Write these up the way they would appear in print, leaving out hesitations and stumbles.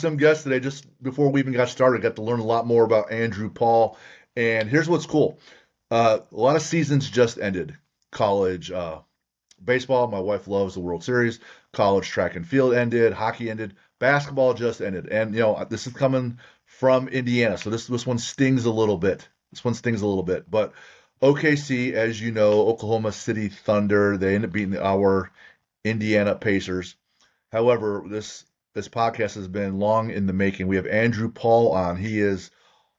some guests today. Just before we even got started, got to learn a lot more about 𝗏𝗏𝗃𝗀. And here's what's cool. A lot of seasons just ended. College baseball, my wife loves the World Series. College track and field ended. Hockey ended. Basketball just ended. And, this is coming from Indiana. So this one stings a little bit. But OKC, as you know, Oklahoma City Thunder, they end up beating our Indiana Pacers. However, this podcast has been long in the making. We have 𝗏𝗏𝗃𝗀 on. He is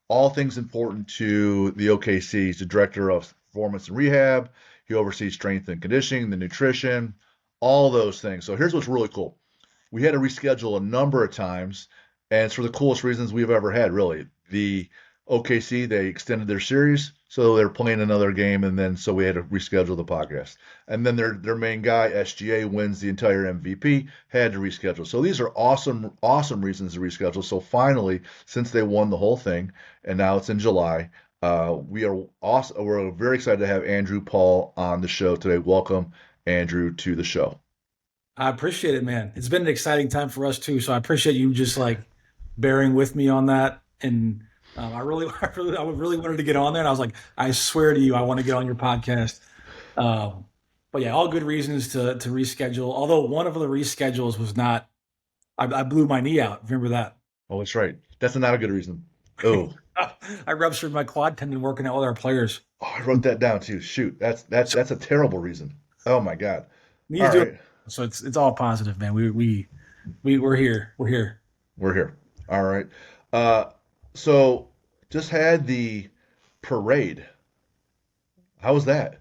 all things important to the OKC. He's the director of performance and rehab. He oversees strength and conditioning, the nutrition, all those things. So here's what's really cool. We had to reschedule a number of times, and it's for the coolest reasons we've ever had, really. The OKC, they extended their series, so they're playing another game, and then so we had to reschedule the podcast. And then their main guy, SGA, wins the entire MVP, had to reschedule. So these are awesome reasons to reschedule. So finally, since they won the whole thing, and now it's in July, we're very excited to have 𝗏𝗏𝗃𝗀 on the show today. Welcome, Andrew, to the show. I appreciate it, man. It's been an exciting time for us too. So I appreciate you just like bearing with me on that. And I really wanted to get on there. And I was like, I swear to you, I want to get on your podcast. But yeah, all good reasons to reschedule. Although one of the reschedules was not, I blew my knee out. Remember that? Oh, that's right. That's not a good reason. Oh, I ruptured my quad tendon working out with our players. I wrote that down too. Shoot, that's a terrible reason. Oh my God. Knees All do right, it. So it's all positive, man. We're here. We're here. we're here. All right. So just had the parade. How was that?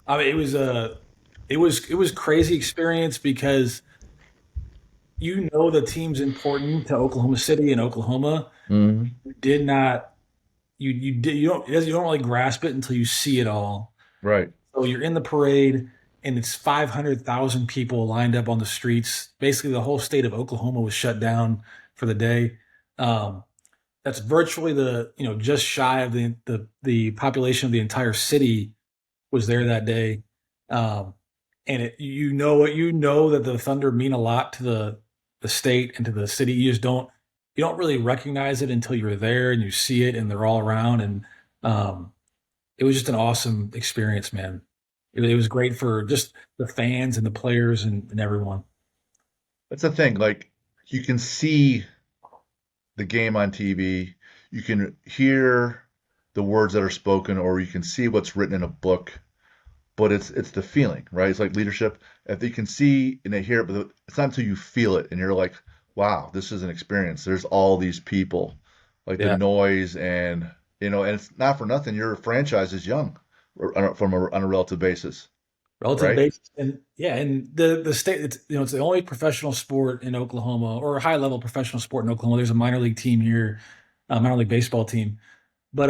I mean, it was crazy experience because the team's important to Oklahoma City and Oklahoma. Hmm. You did not you don't really grasp it until you see it all. Right. So you're in the parade and it's 500,000 people lined up on the streets. Basically, the whole state of Oklahoma was shut down for the day. Um, that's virtually just shy of the population of the entire city was there that day. Um, and that the Thunder mean a lot to the state and to the city. You don't really recognize it until you're there and you see it and they're all around. And um, it was just an awesome experience, man. It was great for just the fans and the players and everyone. That's the thing. Like you can see the game on TV, you can hear the words that are spoken, or you can see what's written in a book. But it's the feeling, right? It's like leadership. If you can see and they hear it, but it's not until you feel it and you're like, wow, this is an experience. There's all these people, like the Yeah. noise and it's not for nothing. Your franchise is young on a relative basis, Relative right? basis, and yeah, and the state, it's the only professional sport in Oklahoma, or a high level professional sport in Oklahoma. There's a minor league team here, a minor league baseball team, but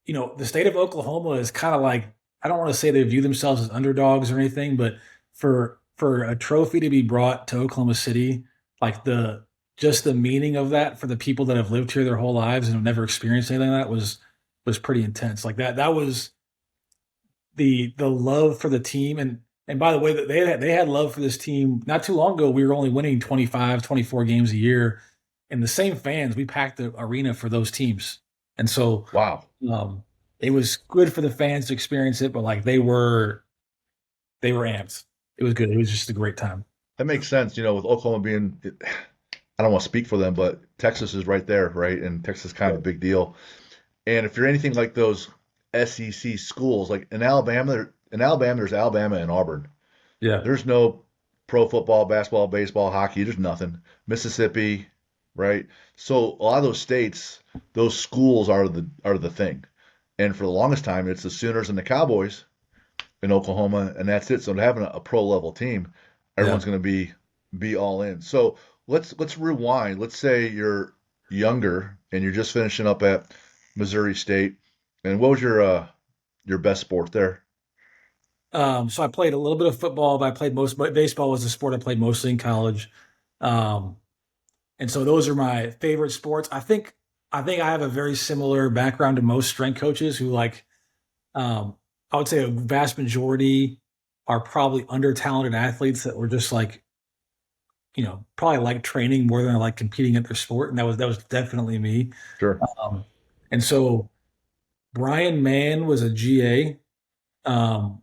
the state of Oklahoma is kind of like, I don't want to say they view themselves as underdogs or anything, but for a trophy to be brought to Oklahoma City, like the meaning of that for the people that have lived here their whole lives and have never experienced anything like that was pretty intense. Like that was the love for the team. And by the way, that they had love for this team not too long ago. We were only winning 25, 24 games a year, and the same fans, we packed the arena for those teams. And so Wow. it was good for the fans to experience it, but like they were amped. It was good. It was just a great time. That makes sense. With Oklahoma being, I don't want to speak for them, but Texas is right there, right? And Texas is kind of a big deal. And if you're anything like those SEC schools, like in Alabama, there's Alabama and Auburn. Yeah. There's no pro football, basketball, baseball, hockey. There's nothing. Mississippi, right? So a lot of those states, those schools are the thing. And for the longest time, it's the Sooners and the Cowboys in Oklahoma, and that's it. So having a pro level team, Yeah. everyone's going to be all in. So let's rewind. Let's say you're younger and you're just finishing up at Missouri State. And what was your best sport there? So I played a little bit of football, but but baseball was the sport I played mostly in college. Um, and so those are my favorite sports. I think I have a very similar background to most strength coaches who um, I would say a vast majority are probably under talented athletes that were just like probably like training more than I like competing at their sport, and that was definitely me. Sure. Um, and so Brian Mann was a GA. Um,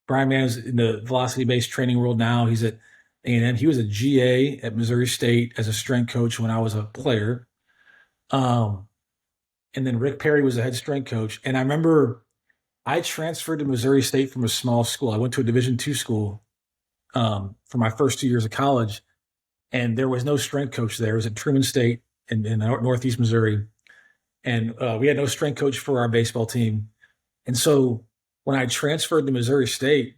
Brian Mann is in the velocity-based training world now. He's at A&M. He was a GA at Missouri State as a strength coach when I was a player. Um, and then Rick Perry was a head strength coach. And I remember I transferred to Missouri State from a small school. I went to a Division II school for my first 2 years of college, and there was no strength coach there. It was at Truman State in Northeast Missouri, and we had no strength coach for our baseball team. And so when I transferred to Missouri State,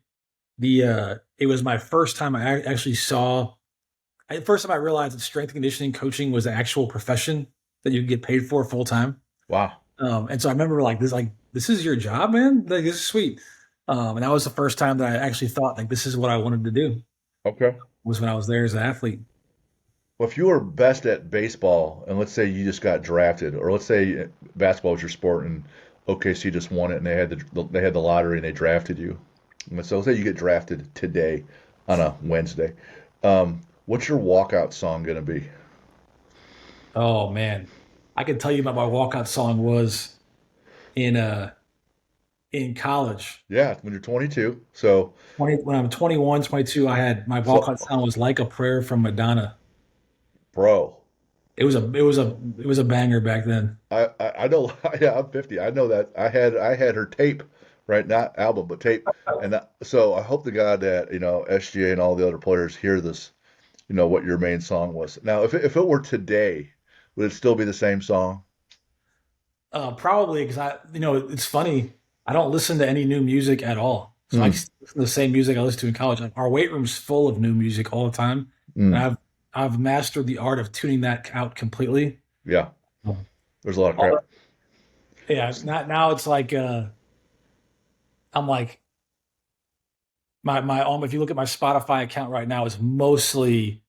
it was my first time I actually saw. First time I realized that strength and conditioning coaching was an actual profession that you could get paid for full time. Wow. And so I remember this is your job, man. Like, this is sweet. And that was the first time that I actually thought like this is what I wanted to do. Okay. Was when I was there as an athlete. Well, if you were best at baseball, and let's say you just got drafted, or let's say basketball was your sport, and OKC just won it, and they had the lottery, and they drafted you. And so let's say you get drafted today on a Wednesday. What's your walkout song gonna be? Oh man, I can tell you about my walkout song was in in college. Yeah, when you're 22. So, When I'm 21, 22, I had my so, walkout song was "Like a Prayer" from Madonna. bro, It was a banger back then. I know. Yeah, I'm 50. I know that. I had her tape, right? Not album, but tape. And so I hope to God that SGA and all the other players hear this. What your main song was. Now, if it were today, would it still be the same song? Probably because it's funny. I don't listen to any new music at all. So I Mm, listen to the same music I listened to in college. Like, our weight room's full of new music all the time, and mm, I've mastered the art of tuning that out completely. yeah, Um, there's a lot of all crap. the- yeah, not now. It's like I'm like my if you look at my Spotify account right now, it's mostly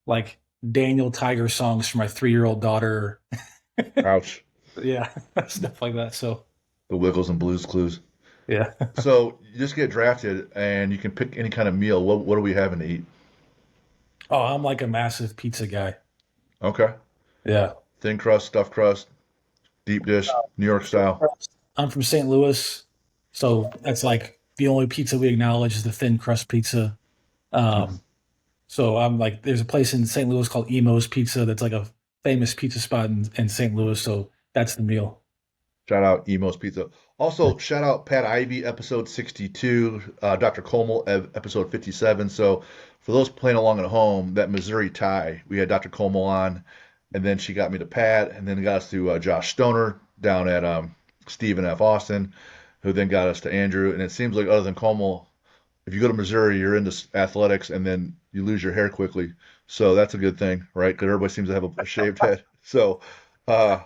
like Daniel Tiger songs for my 3-year-old daughter. Ouch. Yeah, stuff like that. So The Wiggles and Blues Clues. yeah. So you just get drafted, and you can pick any kind of meal. What are we having to eat? Oh, I'm like a massive pizza guy. Okay. Yeah. Thin crust, stuffed crust, deep dish, New York style. I'm from St. Louis, so that's like the only pizza we acknowledge is the thin crust pizza. Mm. Um, so I'm like, there's a place in St. Louis called Emo's Pizza that's like a famous pizza spot in St. Louis. So that's the meal. Shout out Emo's Pizza. Also, shout out Pat Ivy, episode 62, Dr. Como, episode 57. So, for those playing along at home, that Missouri tie, we had Dr. Como on, and then she got me to Pat, and then got us to Josh Stoner down at Stephen F. Austin, who then got us to Andrew. And it seems like, other than Como, if you go to Missouri, you're into athletics, and then you lose your hair quickly. So, that's a good thing, right? Because everybody seems to have a shaved head. So, uh,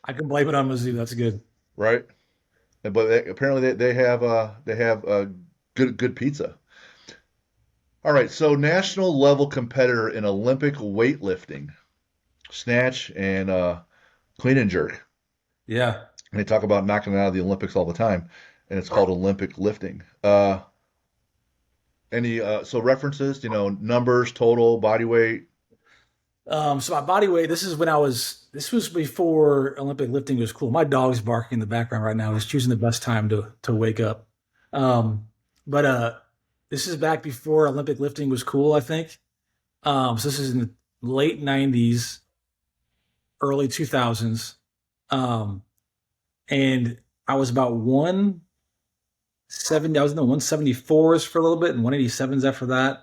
I can blame it on Mizzou. That's good. right? But apparently they have good pizza. All right, so national level competitor in Olympic weightlifting, snatch and clean and jerk. Yeah. And they talk about knocking it out of the Olympics all the time, and it's called Olympic lifting. Any so references, numbers, total, body weight. So my body weight, this was before Olympic lifting was cool. My dog's barking in the background right now. He's choosing the best time to wake up. But this is back before Olympic lifting was cool, I think. So this is in the late 90s, early 2000s. Um, and I was about 170, I was in the 174s for a little bit and 187s after that.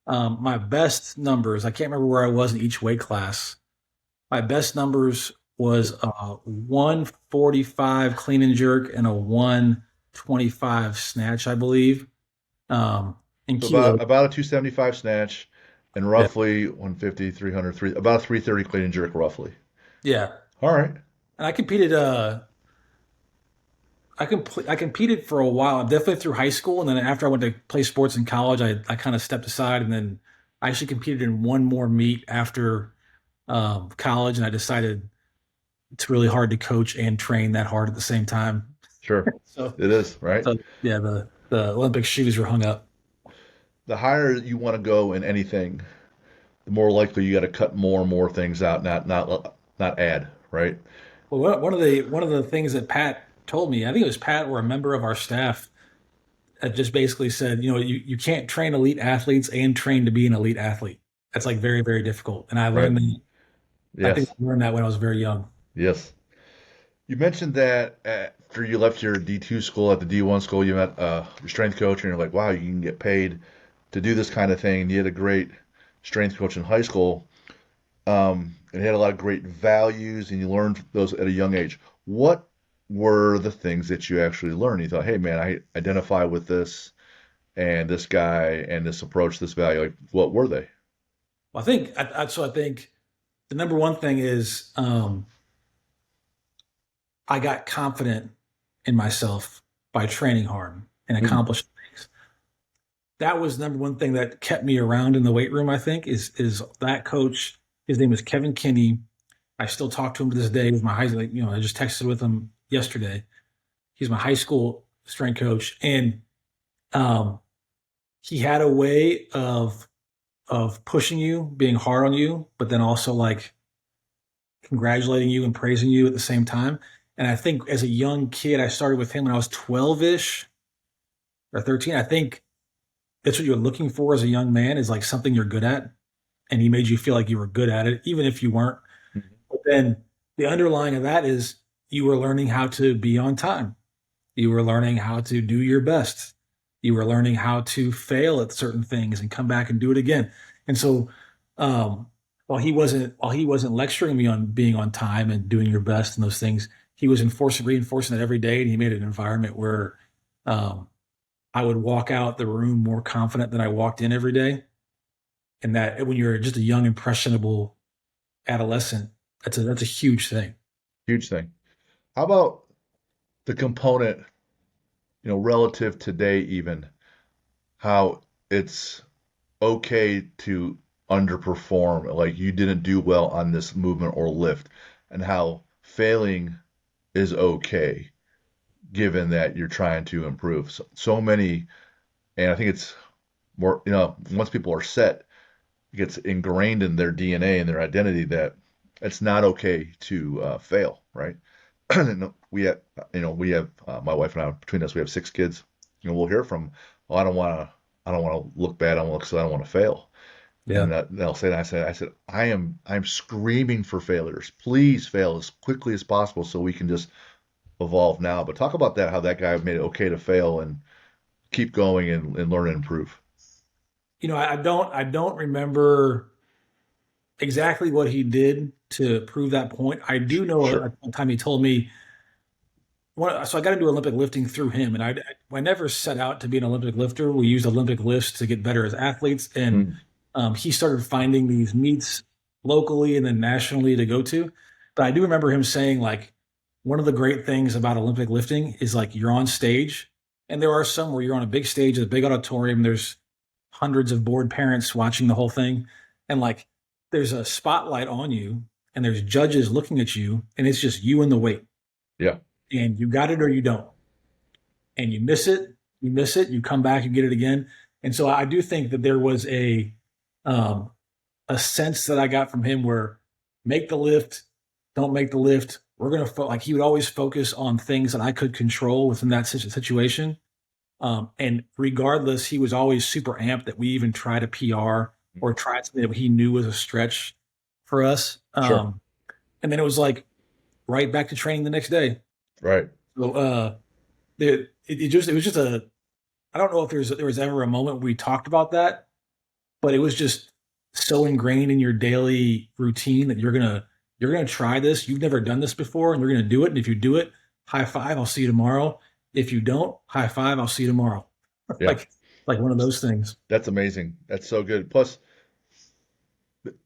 My best numbers, I can't remember where I was in each weight class. My best numbers was 145 clean and jerk and a 125 snatch, I believe. In So kilo. about a 275 snatch and Yeah. roughly 150, 300, about a 330 clean and jerk roughly. Yeah. All right. And I competed I competed for a while, definitely through high school, and then after I went to play sports in college, I kind of stepped aside, and then I actually competed in one more meet after college, and I decided it's really hard to coach and train that hard at the same time. Sure. So, It is, right? so yeah, the Olympic shoes were hung up. The higher you want to go in anything, the more likely you got to cut more and more things out, not add, right? Well, one of the things that Pat told me, I think it was Pat or a member of our staff, that just basically said, you can't train elite athletes and train to be an elite athlete. That's like very, very difficult. And I Right. learned that, I think Yes. I learned that when I was very young. Yes. You mentioned that after you left your D2 school at the D1 school, you met your strength coach, and you're like, wow, you can get paid to do this kind of thing. You had a great strength coach in high school, and he had a lot of great values, and you learned those at a young age. What were the things that you actually learned? You thought, hey, man, I identify with this and this guy and this approach, this value. Like, what were they? Well, I think the number one thing is I got confident in myself by training hard and Mm, accomplishing things. That was number one thing that kept me around in the weight room. I think is that coach. His name is 𝗏𝗏. I still talk to him to this day. He's my high, I just texted with him yesterday. He's my high school strength coach, and um, he had a way of pushing you, being hard on you, but then also like congratulating you and praising you at the same time. And I think as a young kid, I started with him when I was 12-ish or 13. I think that's what you're looking for as a young man, is like something you're good at. And he made you feel like you were good at it, even if you weren't. mhm. But then the underlying of that is you were learning how to be on time. You were learning how to do your best. You were learning how to fail at certain things and come back and do it again. And so, um, while he wasn't lecturing me on being on time and doing your best and those things, he was reinforcing that every day. And he made an environment where um, I would walk out the room more confident than I walked in every day. And that when you're just a young, impressionable adolescent, that's a huge thing. Huge thing. How about the component, relative today, even how it's okay to underperform, like you didn't do well on this movement or lift, and how failing is okay given that you're trying to improve. So many, and I think it's more, once people are set, it gets ingrained in their DNA and their identity that it's not okay to fail, right? we have, my wife and I, between us, we have 6 kids. We'll hear from, oh, I don't want to look bad. I don't want to, I don't want to fail. Yeah. And they'll say that I said, I'm screaming for failures. Please fail as quickly as possible so we can just evolve now. But talk about that, how that guy made it okay to fail and keep going and learn and improve. I don't remember exactly what he did to prove that point. I do know Sure. a time he told me, so I got into Olympic lifting through him, and I never set out to be an Olympic lifter. We used Olympic lifts to get better as athletes, and Mm, he started finding these meets locally and then nationally to go to. But I do remember him saying, like, one of the great things about Olympic lifting is like you're on stage, and there are some where you're on a big stage, a big auditorium. There's hundreds of bored parents watching the whole thing, and like there's a spotlight on you, and there's judges looking at you, and it's just you and the weight, yeah. and you got it or you don't, and you miss it, you come back, you get it again. And so I do think that there was um, a sense that I got from him where make the lift, don't make the lift. We're gonna like he would always focus on things that I could control within that situation. And regardless, he was always super amped that we even tried a PR or tried something that he knew was a stretch for us. Sure. And then it was like right back to training the next day. Right. So it was just a I don't know if there was ever a moment where we talked about that, but it was just so ingrained in your daily routine that you're gonna try this. You've never done this before, and you're gonna do it. And if you do it, high five, I'll see you tomorrow. If you don't, high five, I'll see you tomorrow. Yeah. like like one of those things. That's amazing. That's so good. Plus,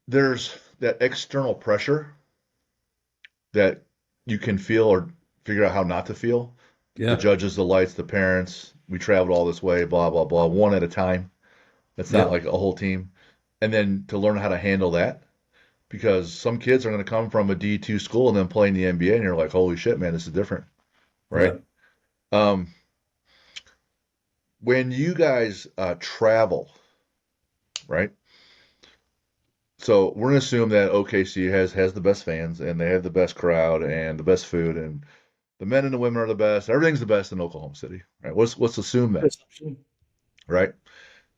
there's that external pressure that you can feel or figure out how not to feel. The Yeah. judges, the lights, the parents, we traveled all this way, blah, blah, blah, one at a time. That's not Yep. like a whole team. And then to learn how to handle that, because some kids are going to come from a D2 school and then play in the NBA, and you're like, holy shit, man, this is different, Yeah. right? Um, when you guys travel, right? So we're gonna assume that OKC has the best fans and they have the best crowd and the best food and the men and the women are the best. Everything's the best in Oklahoma City, right? Let's assume that, right?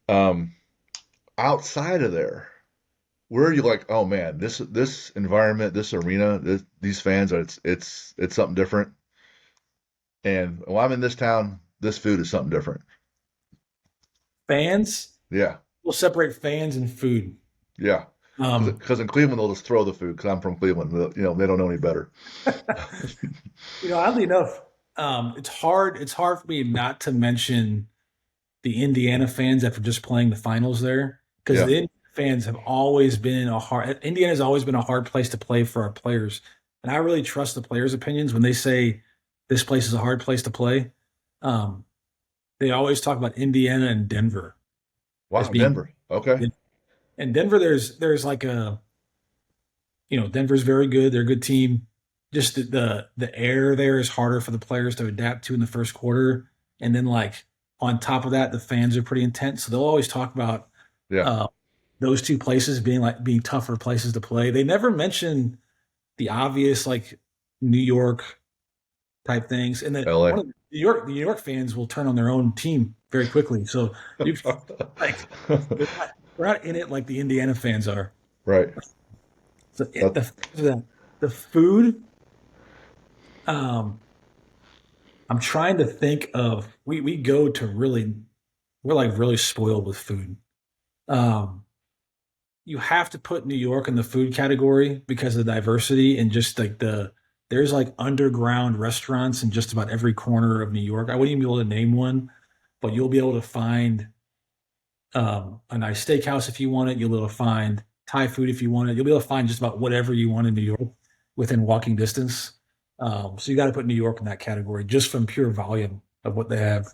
Um, Outside of there, where are you like, oh man, this environment, this arena, these fans are it's something different. And while I'm in this town, this food is something different. Fans, Yeah, we'll separate fans and food. yeah. Um, Because in Cleveland they'll just throw the food because I'm from Cleveland. They don't know any better. oddly enough, it's hard. It's hard for me not to mention the Indiana fans after just playing the finals there, because Yeah, the Indiana fans have always been a hard. Indiana's always been a hard place to play for our players, and I really trust the players' opinions when they say this place is a hard place to play. Um, they always talk about Indiana and Denver as wow, being. Denver. Okay, And Denver, there's like a, Denver's very good. They're a good team. Just the air there is harder for the players to adapt to in the first quarter, and then like on top of that, the fans are pretty intense. So they'll always talk about yeah, uh, those two places being tougher places to play. They never mention the obvious like New York type things, and then LA. one of the New York fans will turn on their own team very quickly. So you like they're not in it like the Indiana fans are. Right. So That, the food, um, I'm trying to think of. We go to really, we're like really spoiled with food. Um, you have to put New York in the food category because of the diversity and just like there's like underground restaurants in just about every corner of New York. I wouldn't even be able to name one, but you'll be able to find a nice steakhouse if you want it. You'll be able to find Thai food if you want it. You'll be able to find just about whatever you want in New York within walking distance. So you got to put New York in that category just from pure volume of what they have.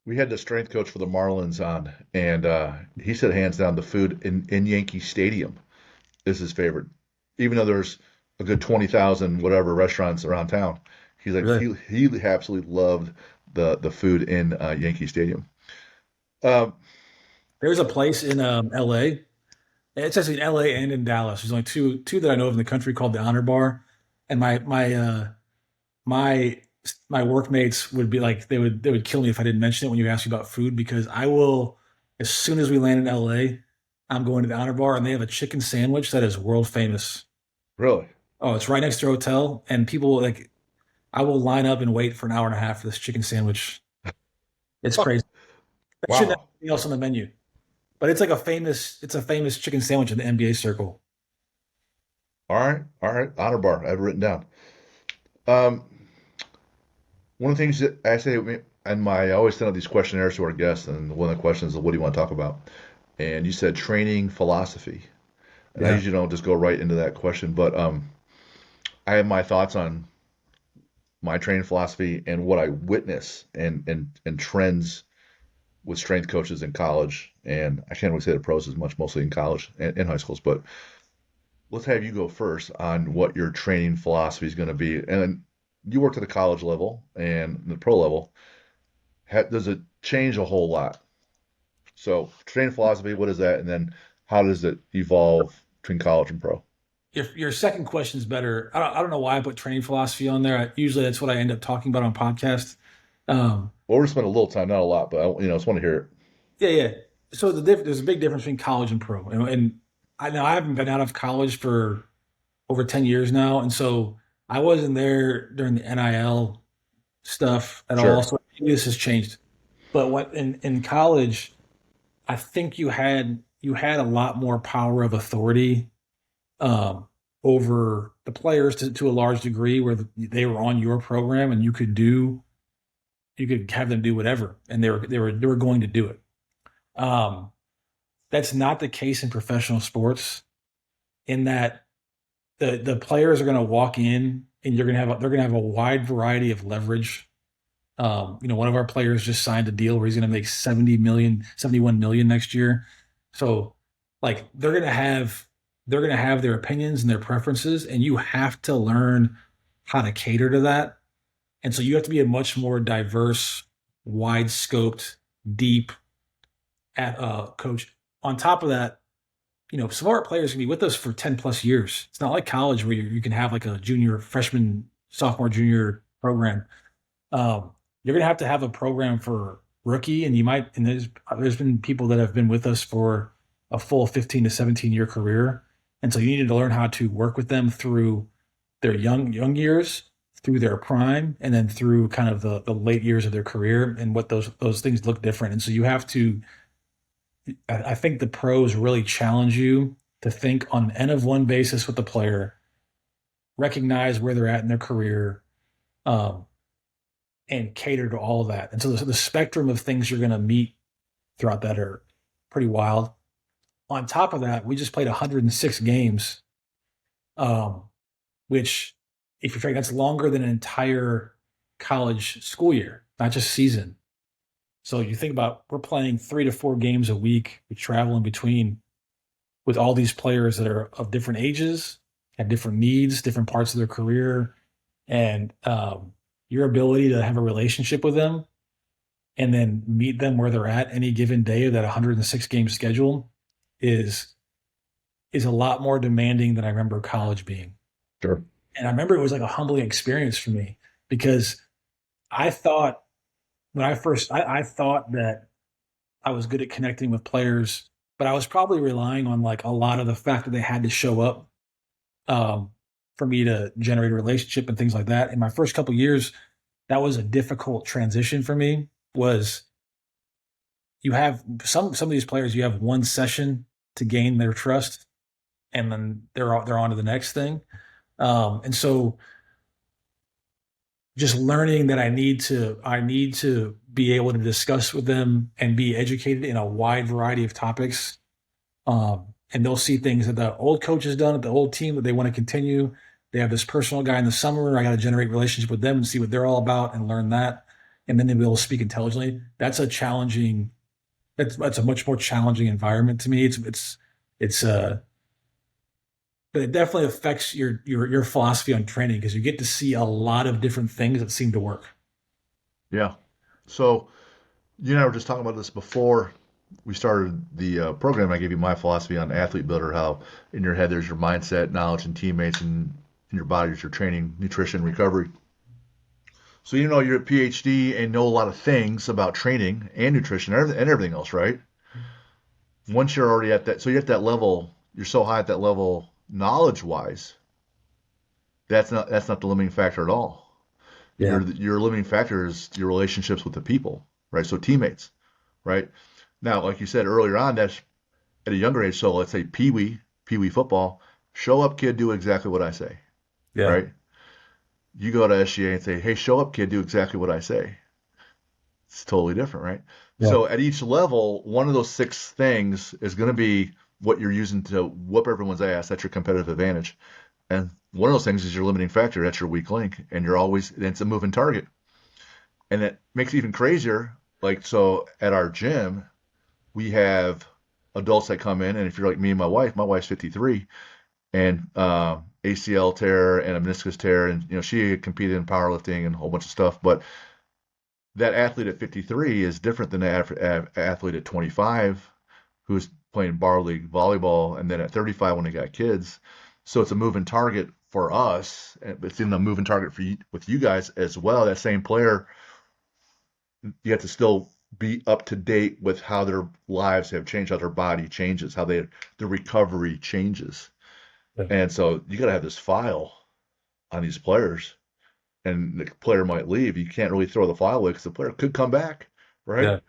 we had the strength coach for the Marlins on, and he said hands down the food in Yankee Stadium is his favorite, even though there's a good 20,000 whatever restaurants around town. He's like Really? he absolutely loved the food in Yankee Stadium. Um, There's a place in LA. It's actually in LA and in Dallas. There's only two that I know of in the country called the Honor Bar. And my my workmates would be like they would kill me if I didn't mention it when you ask me about food, because I will, as soon as we land in LA, I'm going to the Honor Bar and they have a chicken sandwich that is world famous. really? Oh, it's right next to our hotel, and people like I will line up and wait for an hour and a half for this chicken sandwich. It's crazy. That shouldn't have Wow. anything else on the menu. But it's a famous chicken sandwich in the NBA circle. All right, all right. Honor bar. I have it written down. Um, One of the things that I say, and I always send out these questionnaires to our guests, and one of the questions is, "What do you want to talk about?" And you said training philosophy, and I Yeah. usually don't just go right into that question, but I have my thoughts on my training philosophy and what I witness and trends with strength coaches in college, and I can't really say the pros as much, mostly in college and in high schools, but let's have you go first on what your training philosophy is going to be. And you worked at the college level and the pro level. Does it change a whole lot? So, training philosophy, what is that? And then how does it evolve between college and pro? Your second question is better. I don't know why I put training philosophy on there. Usually that's what I end up talking about on podcasts. Um, Well, we're going to spend a little time, not a lot, but I just want to hear it. yeah, yeah. So there's a big difference between college and pro, and I know I haven't been out of college for over 10 years now, and so I wasn't there during the NIL stuff at all. Sure. So maybe this has changed. But what in college, I think you had a lot more power of authority um, over the players to a large degree, where they were on your program and you could have them do whatever, and they were going to do it. Um, that's not the case in professional sports. In that the players are going to walk in and they're going to have a wide variety of leverage. One of our players just signed a deal where he's going to make 71 million next year. So like they're going to have their opinions and their preferences, and you have to learn how to cater to that. And so you have to be a much more diverse, wide scoped, deep at coach. On top of that, some of our players can be with us for 10 plus years. It's not like college where you can have like a junior, freshman, sophomore, junior program. You're going to have a program for rookie, and there's been people that have been with us for a full 15 to 17-year career. And so you need to learn how to work with them through their young years, through their prime, and then through kind of the late years of their career, and what those things look different. And so you have to, I think the pros really challenge you to think on an N of one basis with the player, recognize where they're at in their career, um, and cater to all of that. And so the spectrum of things you're going to meet throughout that are pretty wild. On top of that, we just played 106 games, um, which, if you're trying, that's longer than an entire college school year, not just season. So you think about, we're playing 3 to 4 games a week. We travel in between with all these players that are of different ages, have different needs, different parts of their career, and your ability to have a relationship with them and then meet them where they're at any given day of that 106 game schedule is a lot more demanding than I remember college being. Sure. And I remember it was like a humbling experience for me, because I thought when I thought that I was good at connecting with players, but I was probably relying on like a lot of the fact that they had to show up, for me to generate a relationship and things like that. In my first couple of years, that was a difficult transition for me. Was you have some of these players, you have one session to gain their trust, and then they're on to the next thing. And so just learning that I need to be able to discuss with them and be educated in a wide variety of topics. And they'll see things that the old coach has done at the old team that they want to continue. They have this personal guy in the summer. I got to generate relationship with them and see what they're all about and learn that. And then they'll be able to speak intelligently. That's a much more challenging environment to me. But it definitely affects your philosophy on training, because you get to see a lot of different things that seem to work. Yeah. So you and I were just talking about this before we started the program. I gave you my philosophy on athlete builder, how in your head there's your mindset, knowledge, and teammates, and in your body is your training, nutrition, recovery. So you're a PhD and know a lot of things about training and nutrition and everything else, right? Once you're already at that, so you're at that level, you're so high at that level knowledge-wise, that's not the limiting factor at all. Yeah. Your limiting factor is your relationships with the people, right? So teammates, right? Now, like you said earlier on, that's at a younger age. So let's say Pee Wee football, show up, kid, do exactly what I say, Yeah. right? You go to SGA and say, hey, show up, kid, do exactly what I say. It's totally different, right? Yeah. So at each level, one of those 6 things is going to be what you're using to whoop everyone's ass. That's your competitive advantage. And one of those things is your limiting factor. That's your weak link. And it's a moving target. And it makes it even crazier. Like, so at our gym, we have adults that come in, and if you're like me and my wife's 53, and ACL tear and a meniscus tear, and she competed in powerlifting and a whole bunch of stuff. But that athlete at 53 is different than the athlete at 25 who's playing bar league volleyball, and then at 35 when they got kids. So it's a moving target for us, but it's in the moving target with you guys as well. That same player, you have to still be up to date with how their lives have changed, how their body changes, how the recovery changes. Yeah. And so you got to have this file on these players, and the player might leave. You can't really throw the file away because the player could come back, right? Yeah.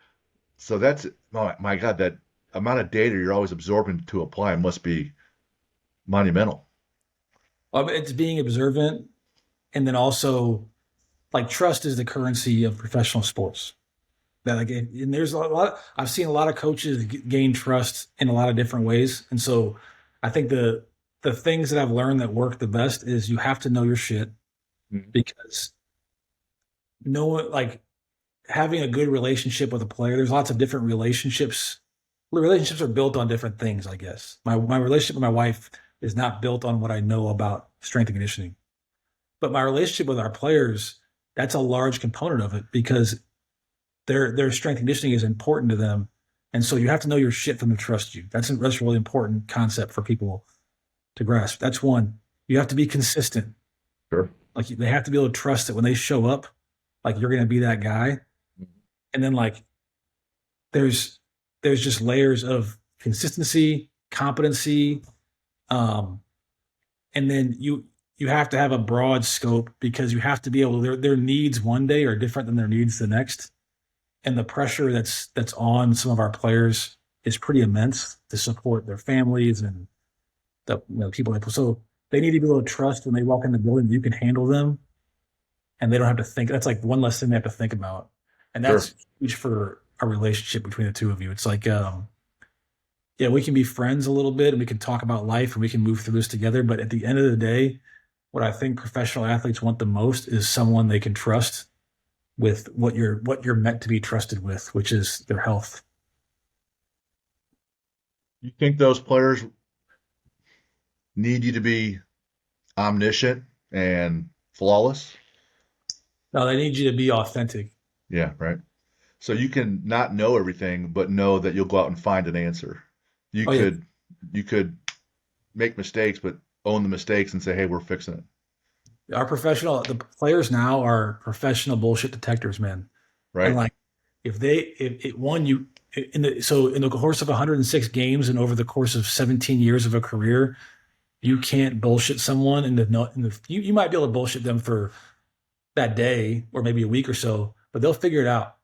So that's, oh my God, that amount of data you're always absorbing to apply must be monumental. Well, it's being observant, and then also, like, trust is the currency of professional sports. That, like, and there's a lot. I've seen a lot of coaches gain trust in a lot of different ways, and so I think the things that I've learned that work the best is you have to know your shit, because like, having a good relationship with a player. There's lots of different relationships. Relationships are built on different things, I guess. My relationship with my wife is not built on what I know about strength and conditioning, but my relationship with our players, that's a large component of it, because their strength and conditioning is important to them, And so you have to know your shit for them to trust you. That's a really important concept for people to grasp. That's one. You have to be consistent. Sure. Like they have to be able to trust that when they show up, like you're going to be that guy. And then like there's just layers of consistency, competency, and then you have to have a broad scope because you have to be able to, their needs one day are different than their needs the next. And the pressure that's on some of our players is pretty immense to support their families and the people they so they need to be able to trust when they walk in the building that you can handle them and they don't have to think. That's like one less thing they have to think about. And that's huge for a relationship between the two of you. It's like, yeah, we can be friends a little bit and we can talk about life and we can move through this together. But at the end of the day, what I think professional athletes want the most is someone they can trust with what you're meant to be trusted with, which is their health. You think those players need you to be omniscient and flawless? No, they need you to be authentic. Yeah, right. So you can not know everything, but know that you'll go out and find an answer. You could make mistakes, but own the mistakes and say, "Hey, we're fixing it." The players now are professional bullshit detectors, man. Right. And like, if in the course of 106 games and over the course of 17 years of a career, you can't bullshit someone you might be able to bullshit them for that day or maybe a week or so, but they'll figure it out.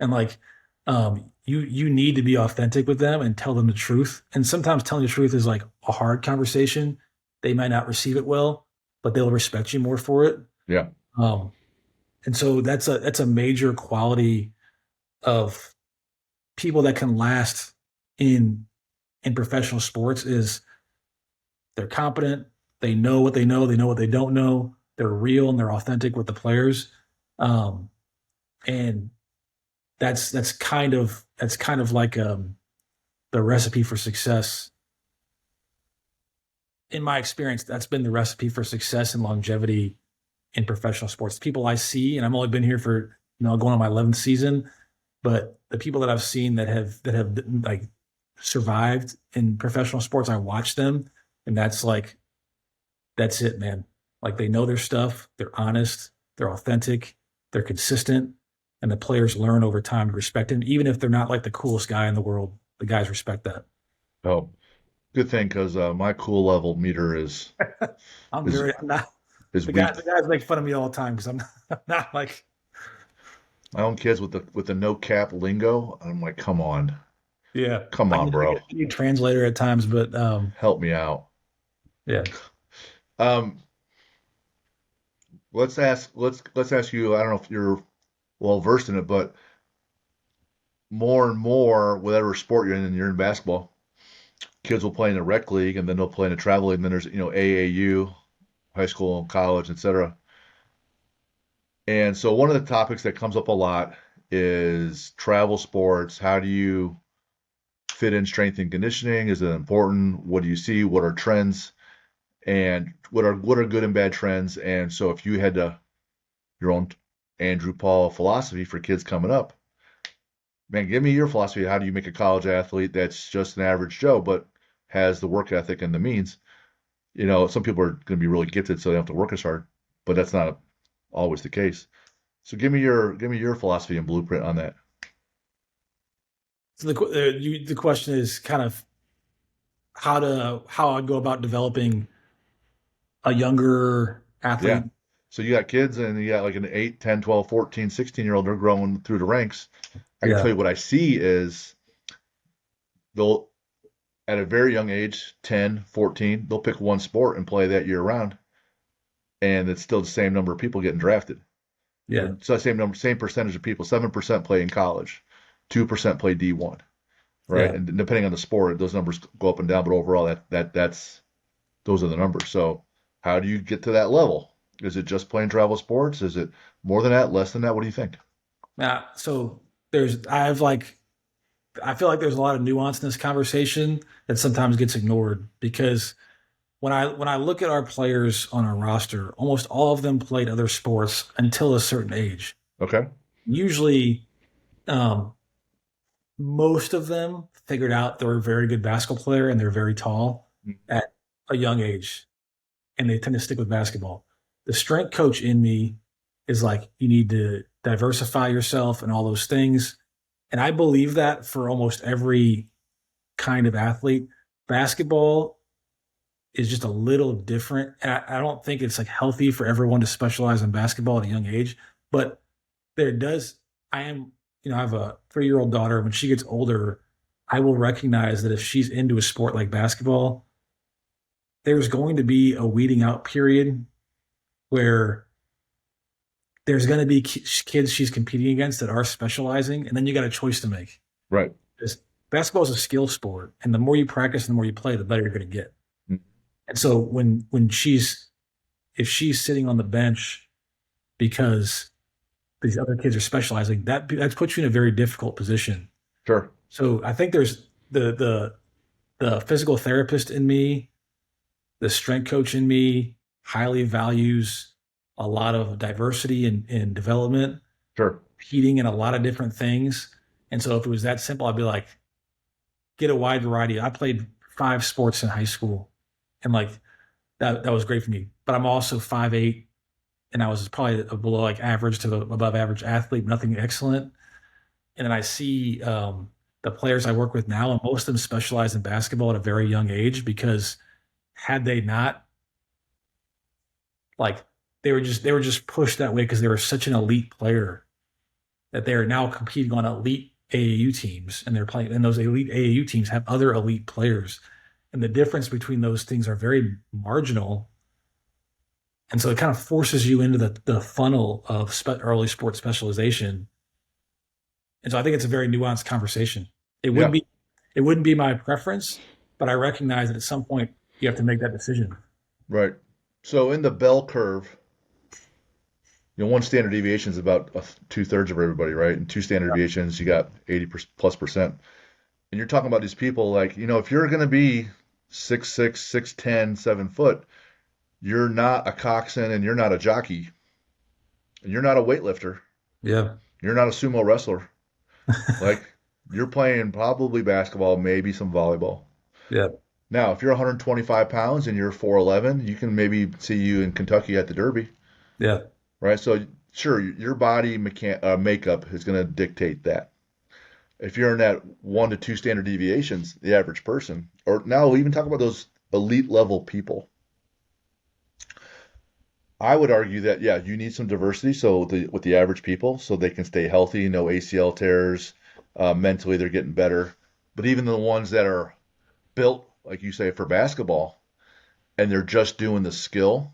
And like, you need to be authentic with them and tell them the truth. And sometimes telling the truth is like a hard conversation. They might not receive it well, but they'll respect you more for it. Yeah. And so that's a major quality of people that can last in professional sports is they're competent. They know what they know. They know what they don't know. They're real and they're authentic with the players. And that's kind of like the recipe for success. In my experience, that's been the recipe for success and longevity in professional sports. The people I see, and I've only been here for going on my 11th season, but the people that I've seen that have like survived in professional sports, I watch them, and that's it, man. Like they know their stuff, they're honest, they're authentic, they're consistent, and the players learn over time to respect them, even if they're not like the coolest guy in the world. The guys respect that. Oh, good thing because my cool level meter is. I'm not. The guys make fun of me all the time because I'm not like my own kids with the no cap lingo. I'm like, come on. Yeah. Come on, bro. I need a translator at times, but help me out. Yeah. Let's ask you, I don't know if you're well versed in it, but more and more, whatever sport you're in, and you're in basketball, kids will play in the rec league and then they'll play in a travel league, and then there's AAU, high school, college, etc. And so one of the topics that comes up a lot is travel sports. How do you fit in strength and conditioning? Is it important? What do you see? What are trends? And what are good and bad trends? And so if you had your own 𝗟𝗶𝗶𝗶 philosophy for kids coming up, man, give me your philosophy. How do you make a college athlete that's just an average Joe but has the work ethic and the means? Some people are going to be really gifted, so they don't have to work as hard, but that's not always the case. So give me your philosophy and blueprint on that. So the question is kind of how I go about developing a younger athlete. Yeah. So you got kids and you got like an 8, 10, 12, 14, 16-year-old, they're growing through the ranks. I can tell you what I see is they'll, at a very young age, 10, 14, they'll pick one sport and play that year round. And it's still the same number of people getting drafted. Yeah. So same percentage of people, 7% play in college, 2% play D1. Right. Yeah. And depending on the sport, those numbers go up and down, but overall those are the numbers. So how do you get to that level? Is it just playing travel sports? Is it more than that, less than that? What do you think? So I feel like there's a lot of nuance in this conversation that sometimes gets ignored because when I look at our players on our roster, almost all of them played other sports until a certain age. Okay. Usually, most of them figured out they're a very good basketball player and they're very tall at a young age, and they tend to stick with basketball. The strength coach in me is like, you need to diversify yourself and all those things. And I believe that for almost every kind of athlete. Basketball is just a little different. And I don't think it's like healthy for everyone to specialize in basketball at a young age, but there does. I am, I have a 3-year-old daughter. When she gets older, I will recognize that if she's into a sport like basketball, there's going to be a weeding out period where there's going to be kids she's competing against that are specializing, and then you got a choice to make. Right. Because basketball is a skill sport, and the more you practice and the more you play, the better you're going to get. Mm-hmm. And so when if she's sitting on the bench because these other kids are specializing, that puts you in a very difficult position. Sure. So I think there's the physical therapist in me, the strength coach in me highly values a lot of diversity and development. Sure. Competing in a lot of different things. And so if it was that simple, I'd be like, get a wide variety. I played 5 sports in high school, and like that was great for me. But I'm also 5'8", and I was probably below like average to above average athlete, nothing excellent. And then I see the players I work with now, and most of them specialize in basketball at a very young age, because had they not, like, they were just pushed that way because they were such an elite player that they are now competing on elite AAU teams, and they're playing, and those elite AAU teams have other elite players, and the difference between those things are very marginal. And so it kind of forces you into the funnel of early sports specialization. And so I think it's a very nuanced conversation. It wouldn't be my preference, but I recognize that at some point you have to make that decision. Right. So in the bell curve, one standard deviation is about 2/3 of everybody, right? And 2 standard deviations, you got 80+%. And you're talking about these people like, if you're going to be 6'6", 6'10", 7 foot, you're not a coxswain, and you're not a jockey, and you're not a weightlifter. Yeah. You're not a sumo wrestler. Like, you're playing probably basketball, maybe some volleyball. Yeah. Now, if you're 125 pounds and you're 4'11", you can maybe see you in Kentucky at the Derby. Yeah. Right. So sure, your body makeup is going to dictate that. If you're in that 1 to 2 standard deviations, the average person, or now we'll even talk about those elite level people, I would argue that, yeah, you need some diversity. So with the average people, so they can stay healthy, no ACL tears, mentally they're getting better. But even the ones that are built, like you say, for basketball, and they're just doing the skill,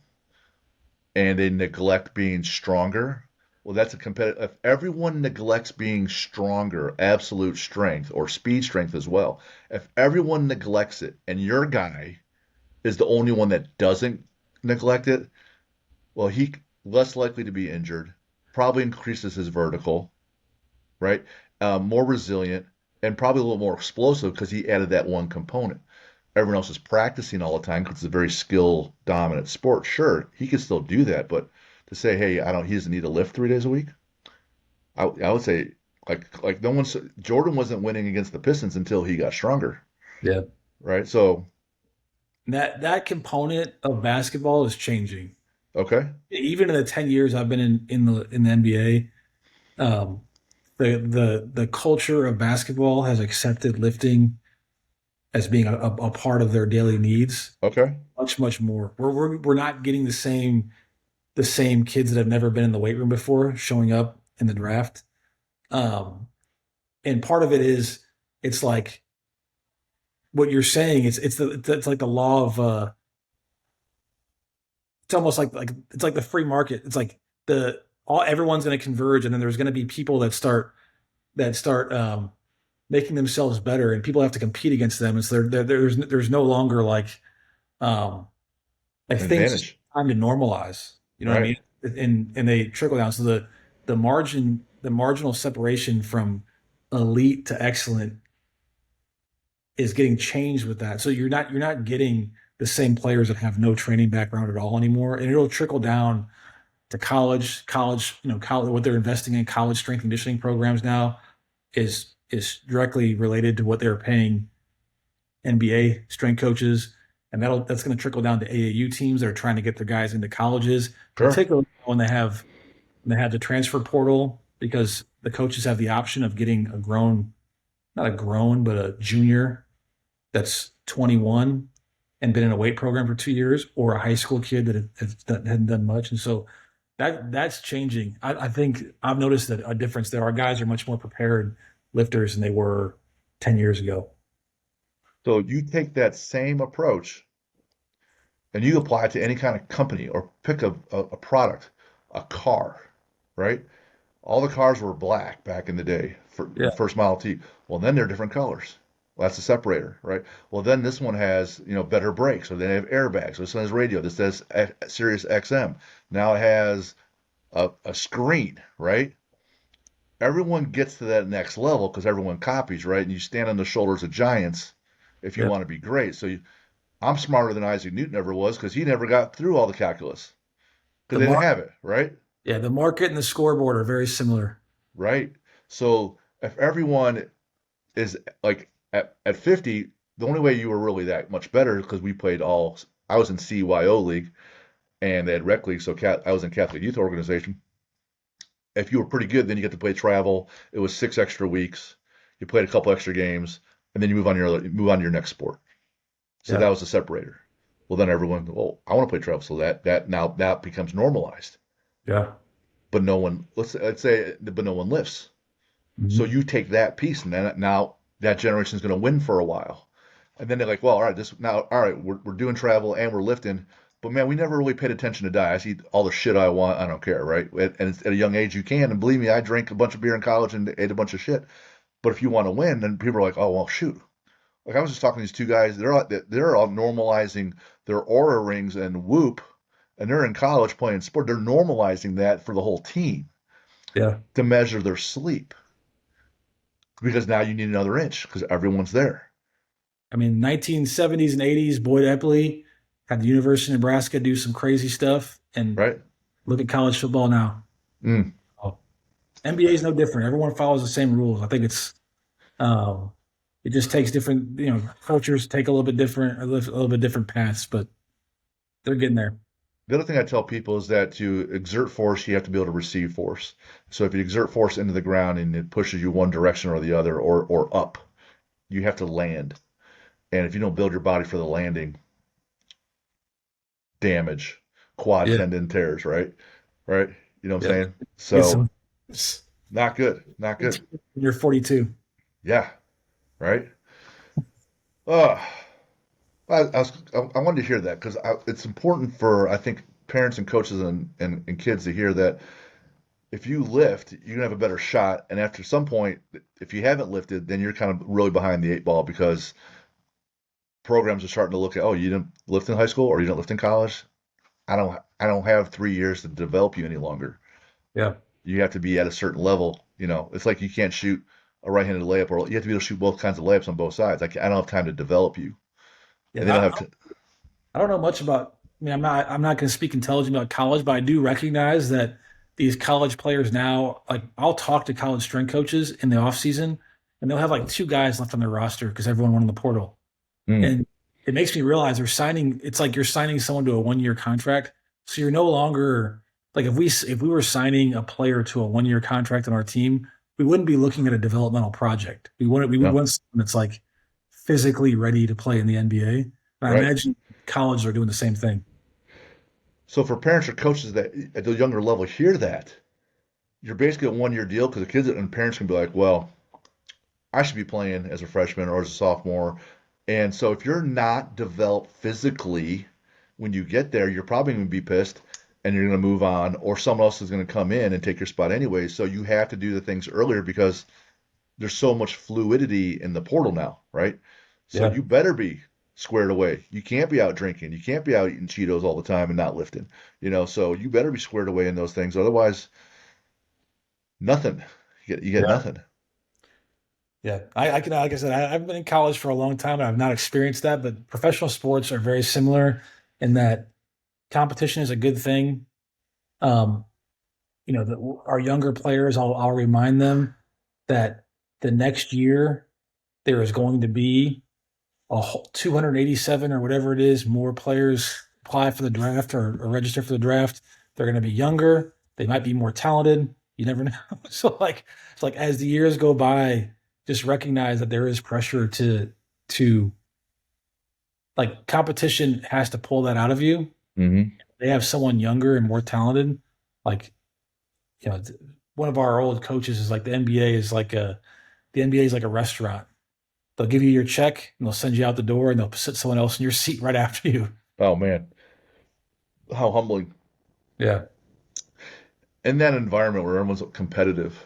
and they neglect being stronger, well, that's a competitive. If everyone neglects being stronger, absolute strength, or speed strength as well, if everyone neglects it, and your guy is the only one that doesn't neglect it, well, he less likely to be injured, probably increases his vertical, right? More resilient, and probably a little more explosive because he added that one component. Everyone else is practicing all the time because it's a very skill dominant sport. Sure, he can still do that, but to say, hey, he doesn't need to lift 3 days a week, I would say like no one's Jordan wasn't winning against the Pistons until he got stronger. Yeah. Right. So that component of basketball is changing. Okay. Even in the 10 years I've been in the NBA, the culture of basketball has accepted lifting as being a part of their daily needs. Okay. Much more. We're not getting the same kids that have never been in the weight room before showing up in the draft. And part of it is, it's like what you're saying. It's like the law of it's almost like it's like the free market. It's like everyone's going to converge, and then there's going to be people that start making themselves better, and people have to compete against them. And so there's no longer like things time to normalize. You know right. what I mean? And they trickle down. So the marginal separation from elite to excellent is getting changed with that. So you're not getting the same players that have no training background at all anymore, and it'll trickle down to college. What they're investing in college strength and conditioning programs now is is directly related to what they're paying NBA strength coaches, and that's going to trickle down to AAU teams that are trying to get their guys into colleges, Sure. particularly when they have the transfer portal, because the coaches have the option of getting not a grown, but a junior that's 21 and been in a weight program for 2 years, or a high school kid that hadn't done much. And so that's changing. I think I've noticed that a difference there. Our guys are much more prepared lifters than they were 10 years ago. So you take that same approach and you apply it to any kind of company or pick a product, a car, right? All the cars were black back in the day for Yeah. first Model T. Well, then they're different colors. Well, that's a separator, right? Well, then this one has, better brakes, or they have airbags. So this one has radio. This has Sirius XM. Now it has a screen, right? Everyone gets to that next level because everyone copies, right? And you stand on the shoulders of giants if you Yeah. want to be great. So I'm smarter than Isaac Newton ever was because he never got through all the calculus because The they didn't mark, have it, right? yeah, the market and the scoreboard are very similar. Right. So if everyone is like at 50, the only way you were really that much better because we played all. I was in CYO league and they had rec league, so I was in Catholic Youth Organization. If you were pretty good, then you get to play travel. It was 6 extra weeks. You played a couple extra games, and then you move on to your next sport. So that Yeah. was the separator. Well, then everyone, well, I want to play travel, so that becomes normalized. Yeah. But no one, but no one lifts. So Mhm. you take that piece, and then now that generation is going to win for a while. And then they're like, well, all right, we're doing travel and we're lifting, but man, we never really paid attention to diet. I see all the shit I want, I don't care, right? And at a young age, you can, and believe me, I drank a bunch of beer in college and ate a bunch of shit. But if you want to win, then people are like, oh well, shoot. Like I was just talking to these two guys, they're all normalizing their aura rings and whoop, and they're in college playing sport. They're normalizing that for the whole team Yeah. to measure their sleep because now you need another inch because everyone's there, I mean, 1970s and 80s, Boyd Epley had the University of Nebraska do some crazy stuff, and right? look at college football now. Mm. Oh, NBA is no different. Everyone follows the same rules. I think um, it just takes different, cultures take a little bit different paths, but they're getting there. The other thing I tell people is that to exert force, you have to be able to receive force. So if you exert force into the ground and it pushes you one direction or the other or up, you have to land. And if you don't build your body for the landing, damage, quad Yeah. tendon tears, right? Right? You know what I'm Yep. saying? It's, So it's, not good. Not good. you're 42. Yeah. Right? Uh, I wanted to hear that because it's important for, I think, parents and coaches and kids to hear that if you lift, you're gonna have a better shot. And after some point, if you haven't lifted, then you're kind of really behind the eight ball because programs are starting to look at, oh, you didn't lift in high school or you didn't lift in college. I don't have 3 years to develop you any longer. Yeah. You have to be at a certain level. It's like you can't shoot a right-handed layup, or you have to be able to shoot both kinds of layups on both sides. Like I don't have time to develop you, and they don't Yeah. have to. I don't know much about. I mean, I'm not going to speak intelligent about college, but I do recognize that these college players now, like I'll talk to college strength coaches in the off season, and they'll have like two guys left on their roster because everyone went in the portal, Mm, and it makes me realize they're signing. It's like you're signing someone to a 1 year contract, so you're no longer like if we were signing a player to a 1 year contract on our team, we wouldn't be looking at a developmental project. We would no, want someone that's like physically ready to play in the NBA. And I right. imagine colleges are doing the same thing. So for parents or coaches that at the younger level hear that, you're basically a 1 year deal because the kids and parents can be like, well, I should be playing as a freshman or as a sophomore. And so if you're not developed physically when you get there, you're probably going to be pissed and you're going to move on, or someone else is going to come in and take your spot anyway. So you have to do the things earlier because there's so much fluidity in the portal now, right? So Yeah. you better be squared away. You can't be out drinking. You can't be out eating Cheetos all the time and not lifting. So you better be squared away in those things. Otherwise, nothing. You get Yeah. nothing. Yeah. I can, like I said, I've been in college for a long time and I've not experienced that, but professional sports are very similar in that competition is a good thing. Um, our younger players, I'll remind them that the next year there is going to be 287 or whatever it is more players apply for the draft or register for the draft. They're going to be younger. They might be more talented. You never know. So like it's like as the years go by, just recognize that there is pressure to like competition has to pull that out of you. Hmm. They have someone younger and more talented. Like you know, one of our old coaches is like the NBA is like a restaurant. They'll give you your check and they'll send you out the door and they'll sit someone else in your seat right after you. Oh man, how humbling. Yeah. In that environment where everyone's competitive,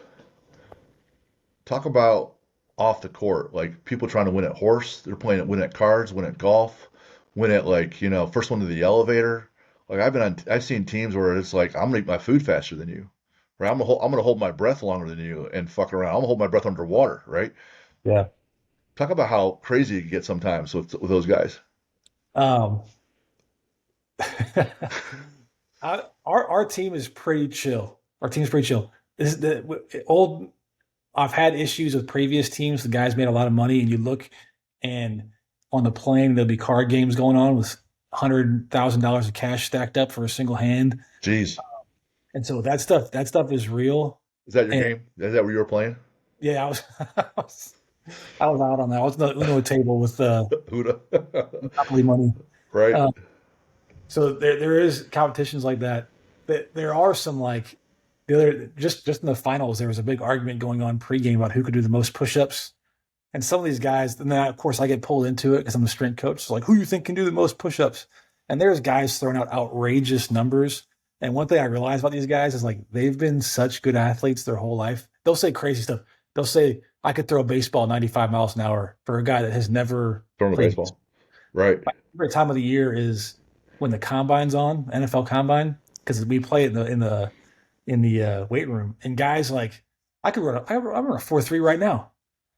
talk about off the court, like people trying to win at horse, they're playing at win at cards, win at golf, win at like, first one to the elevator. Like I've seen teams where it's like I'm gonna eat my food faster than you, right? I'm gonna hold my breath longer than you and fuck around. I'm gonna hold my breath underwater, right? Yeah. Talk about how crazy it can get sometimes with those guys. Um, our team is pretty chill. Our team's pretty chill. This is the old. I've had issues with previous teams. The guys made a lot of money, and you look, and on the plane there'll be card games going on with $100,000 of cash stacked up for a single hand, Jeez, and so that stuff is real. is that your And game? Is that where you were playing? yeah, I was out on that. I was on the Uno table with Huda, Monopoly money. right? Uh, so there is competitions like that. There are some like the other just in the finals. There was a big argument going on pregame about who could do the most push-ups. And some of these guys, and then of course I get pulled into it because I'm the strength coach. So like, who you think can do the most push-ups? And there's guys throwing out outrageous numbers. And one thing I realize about these guys is like they've been such good athletes their whole life. They'll say crazy stuff. They'll say I could throw a baseball 95 miles an hour for a guy that has never Throwing a played. baseball, right? My favorite time of the year is when the combine's on, NFL combine, because we play it in the weight room, and guys like I run a 4.3 right now.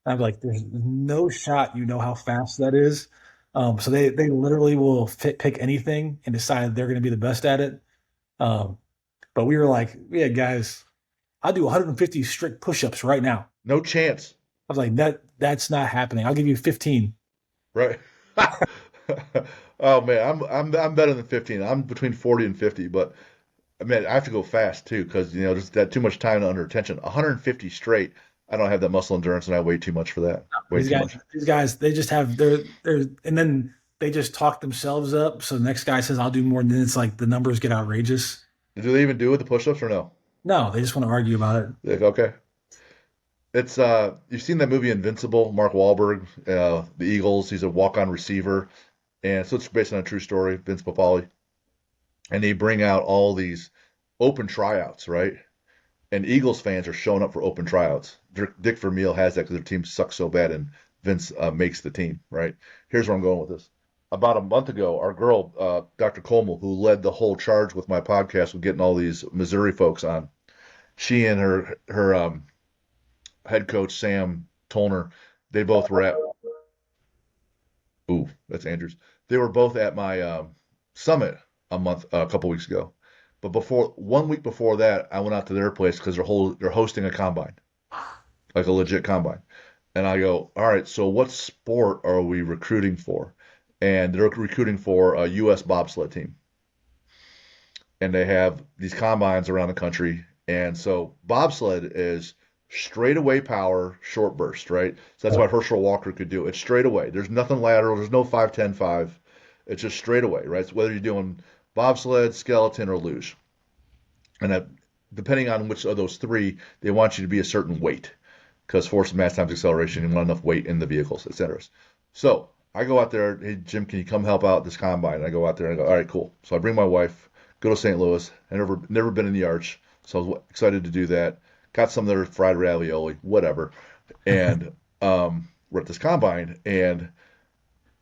And I'm like, there's no shot you know how fast that is. So they literally will pick anything and decide they're going to be the best at it. Um, but we were like, yeah, guys, I'll do 150 strict push-ups right now. No chance, I was like, that's not happening. I'll give you 15. right? Oh man, I'm better than 15. I'm between 40 and 50, but man, I have to go fast too because just that too much time under tension. 150 straight. I don't have that muscle endurance, and I weigh too much for that. Way These too guys, much. these guys, they just have their and then they just talk themselves up. So the next guy says, "I'll do more," and then it's like the numbers get outrageous. Do they even do with the push-ups or no? No, they just want to argue about it. Like, okay. It's you've seen that movie Invincible, Mark Wahlberg, the Eagles. He's a walk-on receiver, and so it's based on a true story, Vince Papali. And they bring out all these open tryouts, right? And Eagles fans are showing up for open tryouts. Dick Vermeil has that because their team sucks so bad, and Vince makes the team, right? Here's where I'm going with this. About a month ago, our girl, Dr. Colmel, who led the whole charge with my podcast with getting all these Missouri folks on, she and her head coach Sam Tolner, they both were at. Ooh, that's Andrews. They were both at my summit a couple weeks ago. But 1 week before that, I went out to their place because they're hosting a combine, like a legit combine. And I go, all right, so what sport are we recruiting for? And they're recruiting for a U.S. bobsled team. And they have these combines around the country. And so bobsled is straightaway power, short burst, right? So that's why Herschel Walker could do it. It's straightaway. There's nothing lateral. There's no 5-10-5. It's just straightaway, right? So whether you're doing bobsled, skeleton, or luge. And depending on which of those three, they want you to be a certain weight because force of mass times acceleration, you want enough weight in the vehicles, etc. So I go out there, hey, Jim, can you come help out this combine? And I go out there and I go, all right, cool. So I bring my wife, go to St. Louis. I never been in the Arch, so I was excited to do that. Got some of their fried ravioli, whatever. And we're at this combine, and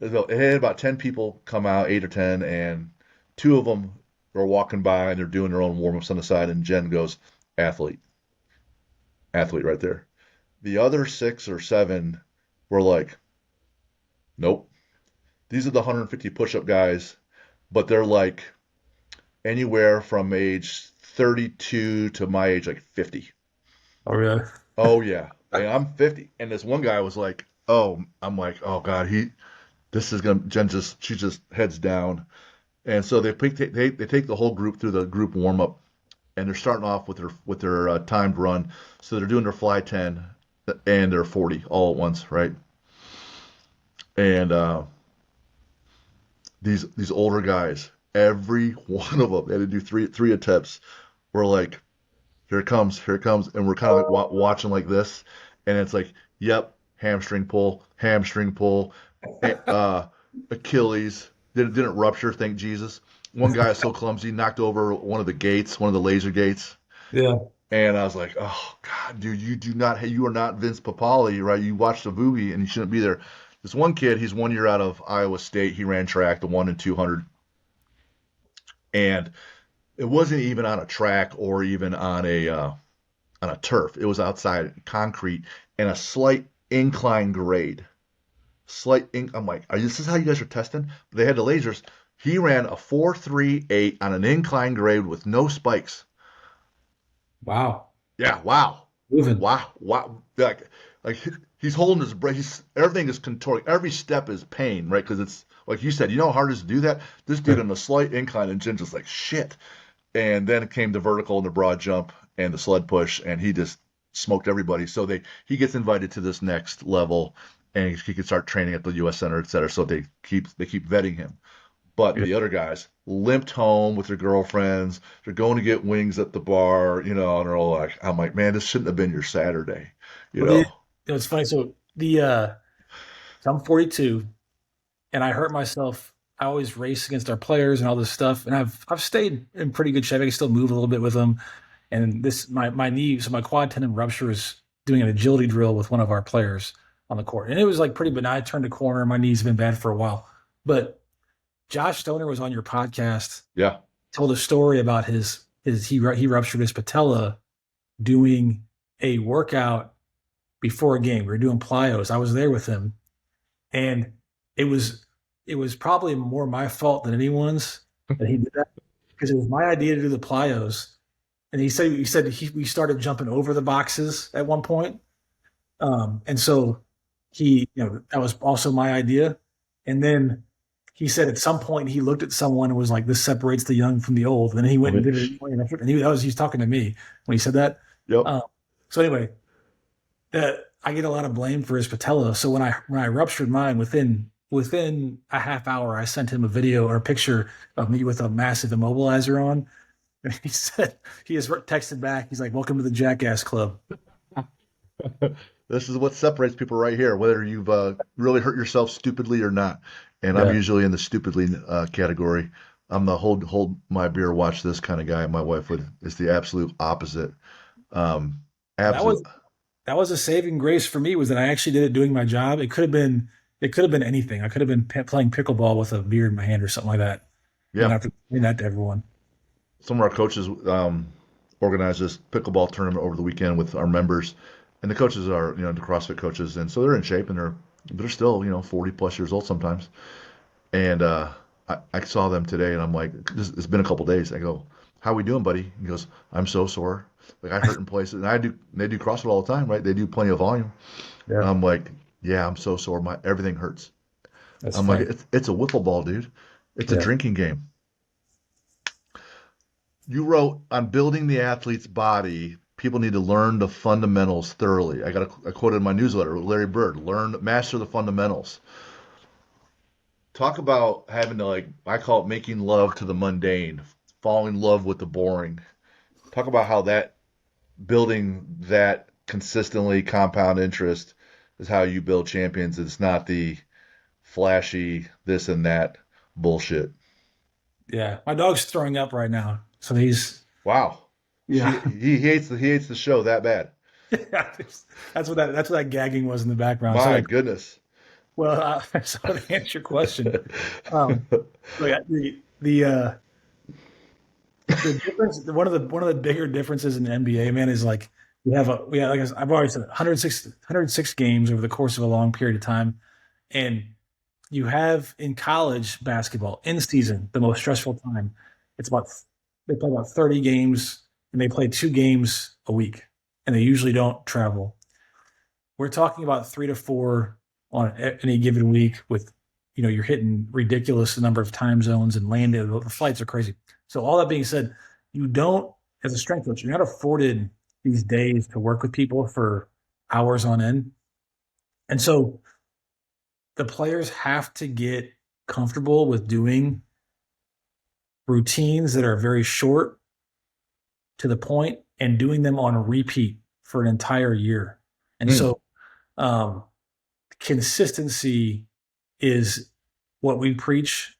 it had about 10 people come out, 8 or 10, and two of them are walking by and they're doing their own warm-ups on the side, and Jen goes, athlete. Athlete right there. The other 6 or 7 were like, nope. These are the 150 push-up guys, but they're like anywhere from age 32 to my age, like 50. Oh, really? Oh, yeah. and I'm 50, and this one guy was like, "Oh," I'm like, "Oh God, this is gonna." She just heads down, and so they take the whole group through the group warm up, and they're starting off with their timed run, so they're doing their fly 10 and their 40 all at once, right? And these older guys, every one of them, they had to do three attempts. We're like, here it comes, and we're kind of like watching like this, and it's like, yep, hamstring pull, Achilles didn't rupture, thank Jesus. One guy is so clumsy, knocked over one of the gates, one of the laser gates, Yeah. and I was like, oh God, dude, you are not Vince Papali, right? You watched the movie and you shouldn't be there. This one kid, he's 1 year out of Iowa State. He ran track, the 1 in 200, and it wasn't even on a track or even on a turf. It was outside concrete and a slight incline grade. I'm like, this is how you guys are testing? But they had the lasers. He ran a 4.38 on an incline grade with no spikes. Wow. Yeah, wow. Moving. Wow. Like he's holding his breath. Everything is contorting. Every step is pain, right? Because it's like you said, you know how hard it is to do that? This dude on a slight incline, and Jim's just like, shit. And then it came the vertical and the broad jump and the sled push, and he just smoked everybody. So he gets invited to this next level, and he can start training at the U.S. Center, et cetera. So they keep vetting him. But Yeah. the other guys limped home with their girlfriends. They're going to get wings at the bar, and they're all like, I'm like, man, this shouldn't have been your Saturday, you Well, know? it's funny. So I'm 42, and I hurt myself. I always race against our players and all this stuff, and I've stayed in pretty good shape. I can still move a little bit with them. And my knee, so my quad tendon rupture is doing an agility drill with one of our players on the court, and it was like pretty benign. I turned a corner. My knee's been bad for a while, but Josh Stoner was on your podcast, Yeah. told a story about he ruptured his patella doing a workout before a game. We were doing plyos. I was there with him, and it was probably more my fault than anyone's that he did that, because it was my idea to do the plyos, and we started jumping over the boxes at one point, and so that was also my idea, and then he said at some point he looked at someone and was like, "This separates the young from the old." And then he went and did it, and he's talking to me when he said that. Yep. So anyway, I get a lot of blame for his patella. So when I ruptured mine, within a half hour, I sent him a video or a picture of me with a massive immobilizer on. And he said he has texted back. He's like, "Welcome to the Jackass Club." This is what separates people right here, whether you've really hurt yourself stupidly or not. And I'm Yeah. usually in the stupidly category. I'm the hold my beer, watch this kind of guy. My wife is the absolute opposite. That was Absolute. that was a saving grace for me, was that I actually did it doing my job. It could have been anything. I could have been playing pickleball with a beer in my hand or something like that. And I Yeah. have to explain that to everyone. Some of our coaches organized this pickleball tournament over the weekend with our members, and the coaches are the CrossFit coaches, and so they're in shape and they're still 40 plus years old sometimes. And I saw them today, and I'm like, it's been a couple days. I go, "How we doing, buddy?" He goes, "I'm so sore. Like I hurt in places." And they do CrossFit all the time, right? They do plenty of volume. And Yeah, I'm like, "Yeah, I'm so sore. Everything hurts." that's I'm like, funny. it's a wiffle ball, dude. It's a Yeah. drinking game." You wrote on building the athlete's body, people need to learn the fundamentals thoroughly. I quoted in my newsletter, Larry Bird, master the fundamentals. Talk about having to, like, I call it making love to the mundane, falling in love with the boring. Talk about how building that consistently compound interest is how you build champions. It's not the flashy this and that bullshit. Yeah. My dog's throwing up right now. So he's Wow. yeah. He hates the show that bad. That's what that gagging was in the background. So My like, goodness. well, so to answer your question, um, like the difference, one of the bigger differences in the NBA, man, is like like I've already said, 106 games over the course of a long period of time, and you have in college basketball in season the most stressful time. It's about They play about 30 games, and they play 2 games a week, and they usually don't travel. we're talking about 3 to 4 on any given week with, you're hitting ridiculous number of time zones and landing. The flights are crazy. So all that being said, you don't, as a strength coach, you're not afforded these days to work with people for hours on end. And so the players have to get comfortable with doing routines that are very short to the point and doing them on a repeat for an entire year. And so consistency is what we preach.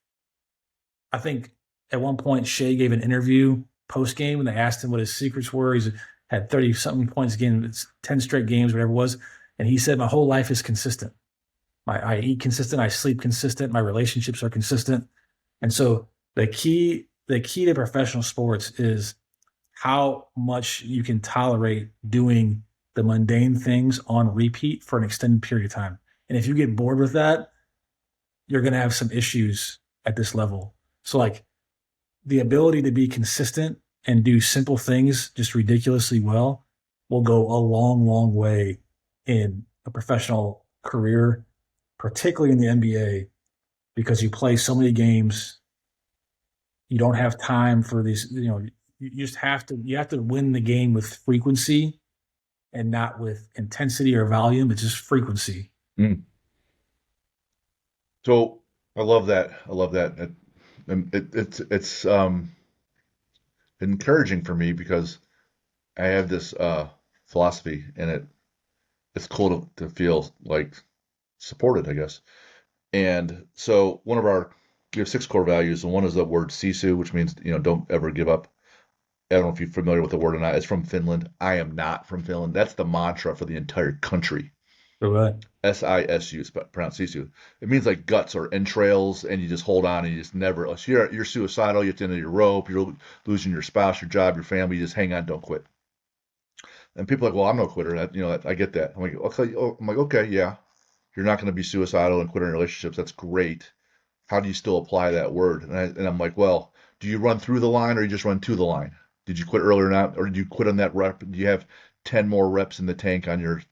I think at one point Shea gave an interview post game and they asked him what his secrets were. He's had 30 something points again, it's 10 straight games, whatever it was. And he said, my whole life is consistent. I eat consistent, I sleep consistent, my relationships are consistent. And so the key to professional sports is how much you can tolerate doing the mundane things on repeat for an extended period of time. And if you get bored with that, you're going to have some issues at this level. So like the ability to be consistent and do simple things just ridiculously well will go a long, long way in a professional career, particularly in the NBA, because you play so many games. You don't have time for these, you just have to win the game with frequency and not with intensity or volume. It's just frequency. So I love that. It's encouraging for me because I have this philosophy, and it's cool to feel like supported, I guess. And so we have 6 core values, and one is the word 𝗍𝗍, which means don't ever give up. I don't know if you're familiar with the word or not. It's from Finland. I am not from Finland. That's the mantra for the entire country. Right. 𝗍𝗍, it's pronounced 𝗍𝗍. It means like guts or entrails, and you just hold on and you just never. So you're suicidal. You're at the end of your rope. You're losing your spouse, your job, your family. You just hang on, don't quit. And people are like, well, I'm no quitter. I get that. I'm like, okay, yeah. You're not going to be suicidal and quit in relationships. That's great. How do you still apply that word? And I'm like, well, do you run through the line or you just run to the line? Did you quit earlier or not? Or did you quit on that rep? Do you have 10 more reps in the tank on your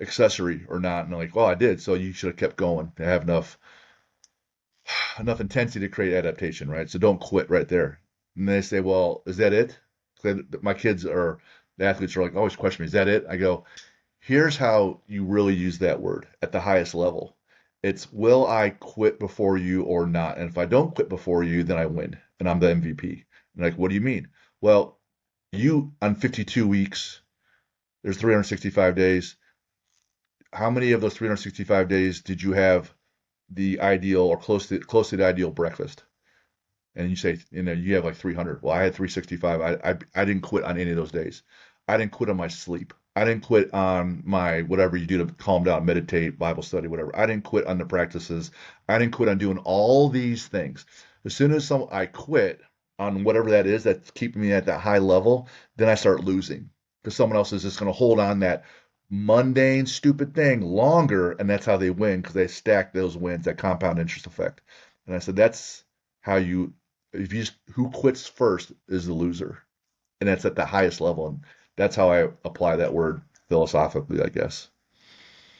accessory or not? And I'm like, well, I did. So you should have kept going to have enough intensity to create adaptation, right? So don't quit right there. And they say, well, is that it? My kids or the athletes are like, always question me, is that it? I go, here's how you really use that word at the highest level. It's, will I quit before you or not? And if I don't quit before you, then I win and I'm the MVP. And like, what do you mean? Well, you on 52 weeks, there's 365 days. How many of those 365 days did you have the ideal or close to the ideal breakfast? And you say, you have like 300. Well, I had 365. I didn't quit on any of those days. I didn't quit on my sleep. I didn't quit on my whatever you do to calm down, meditate, Bible study, whatever. I didn't quit on the practices. I didn't quit on doing all these things. As soon as I quit on whatever that is that's keeping me at that high level, then I start losing because someone else is just going to hold on that mundane, stupid thing longer, and that's how they win because they stack those wins, that compound interest effect. And I said, that's how who quits first is the loser, and that's at the highest level. And that's how I apply that word philosophically, I guess.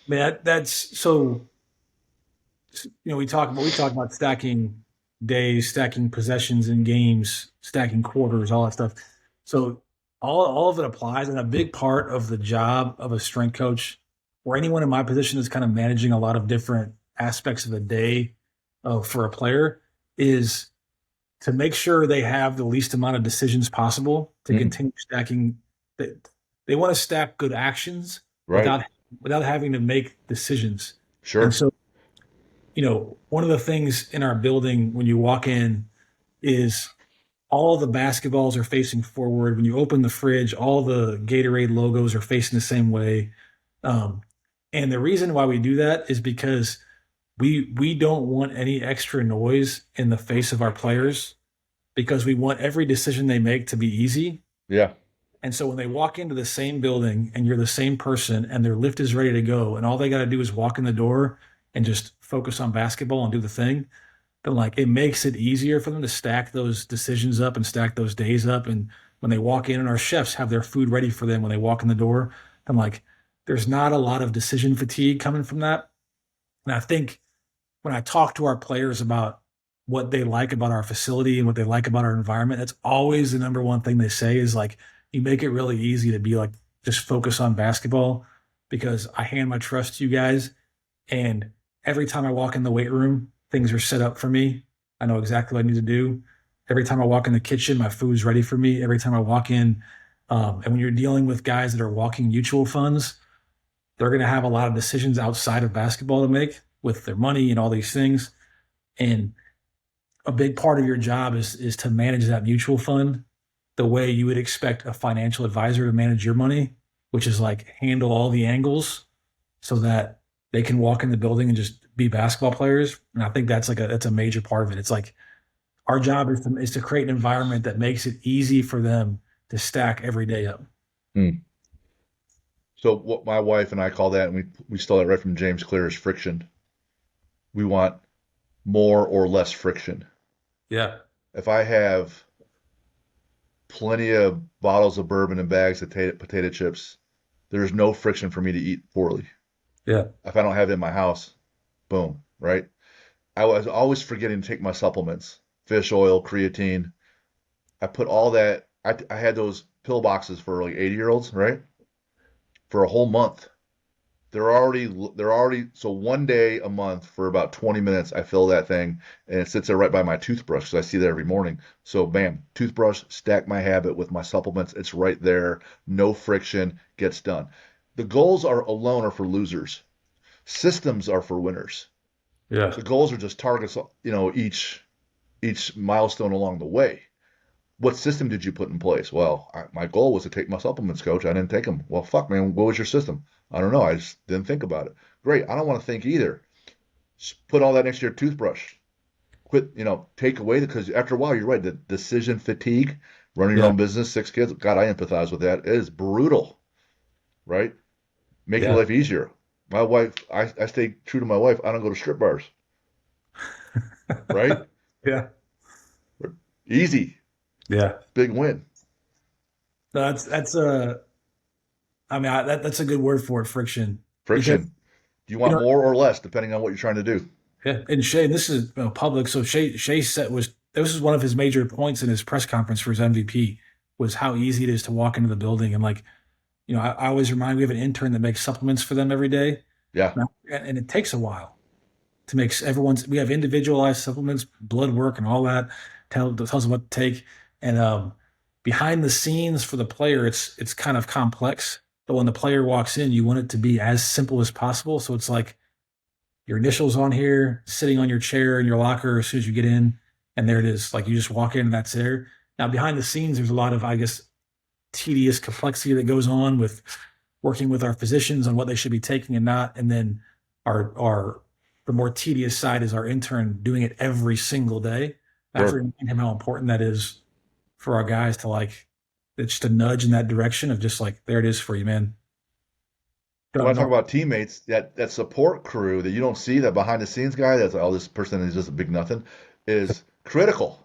I mean, that's so. We talk about stacking days, stacking possessions in games, stacking quarters, all that stuff. So all of it applies, and a big part of the job of a strength coach, or anyone in my position is kind of managing a lot of different aspects of the day for a player, is to make sure they have the least amount of decisions possible to continue stacking. They want to stack good actions without having to make decisions. Sure. And so, one of the things in our building when you walk in is all the basketballs are facing forward. When you open the fridge, all the Gatorade logos are facing the same way. And the reason why we do that is because we don't want any extra noise in the face of our players, because we want every decision they make to be easy. Yeah. And so when they walk into the same building and you're the same person and their lift is ready to go and all they got to do is walk in the door and just focus on basketball and do the thing, then it makes it easier for them to stack those decisions up and stack those days up. And when they walk in and our chefs have their food ready for them when they walk in the door, I'm like, there's not a lot of decision fatigue coming from that. And I think when I talk to our players about what they like about our facility and what they like about our environment, that's always the number one thing they say is like, you make it really easy to be like, just focus on basketball because I hand my trust to you guys. And every time I walk in the weight room, things are set up for me. I know exactly what I need to do. Every time I walk in the kitchen, my food's ready for me. Every time I walk in, and when you're dealing with guys that are walking mutual funds, they're going to have a lot of decisions outside of basketball to make with their money and all these things. And a big part of your job is to manage that mutual fund the way you would expect a financial advisor to manage your money, which is like handle all the angles so that they can walk in the building and just be basketball players. And I think that's that's a major part of it. It's like our job is to create an environment that makes it easy for them to stack every day up. Hmm. So what my wife and I call that, and we stole that right from James Clear, is friction. We want more or less friction. Yeah. If I have plenty of bottles of bourbon and bags of potato chips, there's no friction for me to eat poorly. Yeah. If I don't have it in my house, boom, right? I was always forgetting to take my supplements, fish oil, creatine. I put all that, I had those pill boxes for like 80-year-olds, right? For a whole month. They're already, so one day a month for about 20 minutes, I fill that thing and it sits there right by my toothbrush because I see that every morning. So bam, toothbrush, stack my habit with my supplements. It's right there. No friction, gets done. The goals alone are for losers. Systems are for winners. Yeah. The goals are just targets, each milestone along the way. What system did you put in place? Well, my goal was to take my supplements, coach. I didn't take them. Well, fuck, man, what was your system? I don't know. I just didn't think about it. Great. I don't want to think either. Just put all that next to your toothbrush. Quit, take away because after a while, you're right. The decision fatigue, running your own business, 6 kids. God, I empathize with that. It is brutal, right? Make your life easier. My wife, I stay true to my wife. I don't go to strip bars, right? Yeah. Easy. Yeah. Big win. No, that's that's a good word for it, friction. Friction. Because, Do you want more or less, depending on what you're trying to do? Yeah, and Shea, this is public. So Shea said this was one of his major points in his press conference for his MVP was how easy it is to walk into the building and like, I always remind we have an intern that makes supplements for them every day. Yeah, and it takes a while to make we have individualized supplements, blood work, and all that. Tells them what to take, and behind the scenes for the player, it's kind of complex. But when the player walks in, you want it to be as simple as possible. So it's like your initials on here, sitting on your chair in your locker as soon as you get in, and there it is. Like you just walk in and that's there. Now behind the scenes, there's a lot of, I guess, tedious complexity that goes on with working with our physicians on what they should be taking and not. And then the more tedious side is our intern doing it every single day. I have to remind him how important that is for our guys to like, it's just a nudge in that direction of just like, there it is for you, man. When I talk about teammates, that support crew that you don't see, that behind the scenes guy, that's like, oh, this person is just a big nothing, is critical,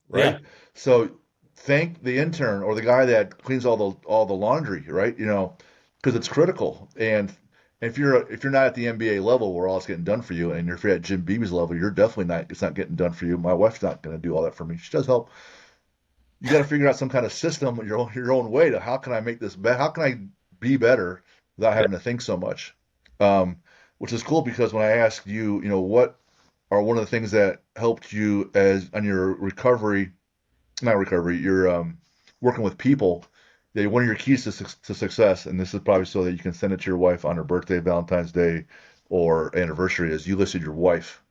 right? Yeah. So thank the intern or the guy that cleans all the laundry, right? Because it's critical. And if you're not at the NBA level where all it's getting done for you, and if you're at Jim Beebe's level, you're definitely not. It's not getting done for you. My wife's not going to do all that for me. She does help. You got to figure out some kind of system your own way to how can I make this better? How can I be better without having to think so much? Which is cool because when I asked you, what are one of the things that helped you on your you're working with people. One of your keys to success, and this is probably so that you can send it to your wife on her birthday, Valentine's Day, or anniversary, is you listed your wife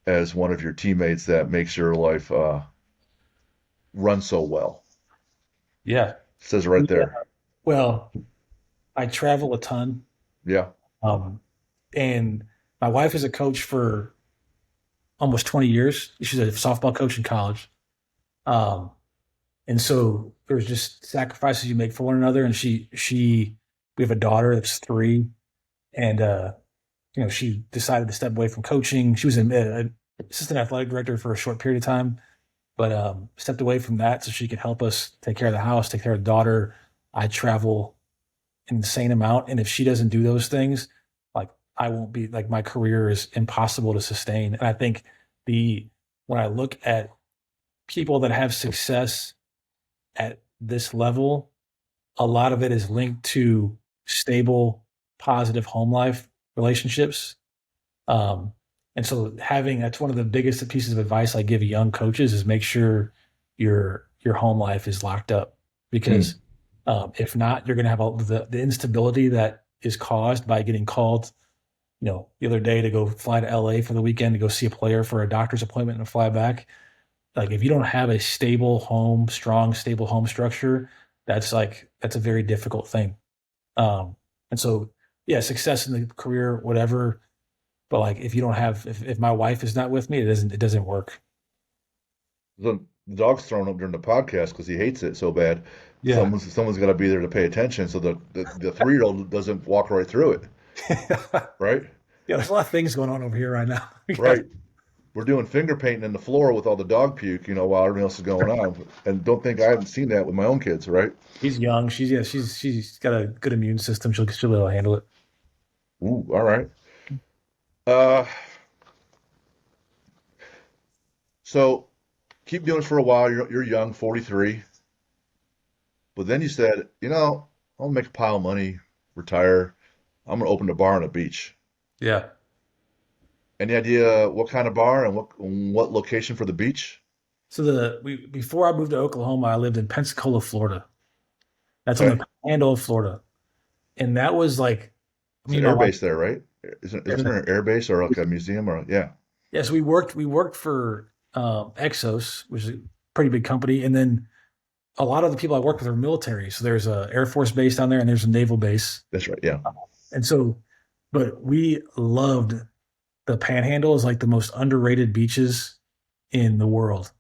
as one of your teammates that makes your life run so well. Yeah. It says it right there. Well, I travel a ton. Yeah. And my wife is a coach for almost 20 years. She's a softball coach in college. And so there's just sacrifices you make for one another. And we have a daughter that's 3, and she decided to step away from coaching. She was an assistant athletic director for a short period of time, but stepped away from that so she could help us take care of the house, take care of the daughter. I travel an insane amount. And if she doesn't do those things, like I won't be like my career is impossible to sustain. And I think when I look at people that have success at this level, a lot of it is linked to stable, positive home life relationships. Um, and so that's one of the biggest pieces of advice I give young coaches is make sure your home life is locked up because if not, you're going to have all the instability that is caused by getting called, the other day to go fly to LA for the weekend to go see a player for a doctor's appointment and fly back. Like if you don't have a strong, stable home structure, that's a very difficult thing. And so, yeah, success in the career, whatever. But like, if you don't have, if my wife is not with me, it doesn't work. The dog's thrown up during the podcast because he hates it so bad. Yeah. Someone's got to be there to pay attention so the 3-year-old doesn't walk right through it. Right? Yeah, there's a lot of things going on over here right now. Right. We're doing finger painting in the floor with all the dog puke, while everything else is going on. And don't think I haven't seen that with my own kids, right? She's young. She's got a good immune system. She'll be able to handle it. Ooh, all right. So keep doing it for a while. You're young, 43. But then you said, I'll make a pile of money, retire. I'm gonna open a bar on a beach. Yeah. Any idea what kind of bar and what location for the beach? So before I moved to Oklahoma, I lived in Pensacola, Florida. That's Okay. on the panhandle of Florida, and that was like It's an air base there, right? Isn't there an air base or like a museum or yeah? Yes, we worked for Exos, which is a pretty big company, and then a lot of the people I work with are military. So there's a Air Force base down there, and there's a naval base. That's right. Yeah. And so, but we loved the Panhandle is like the most underrated beaches in the world.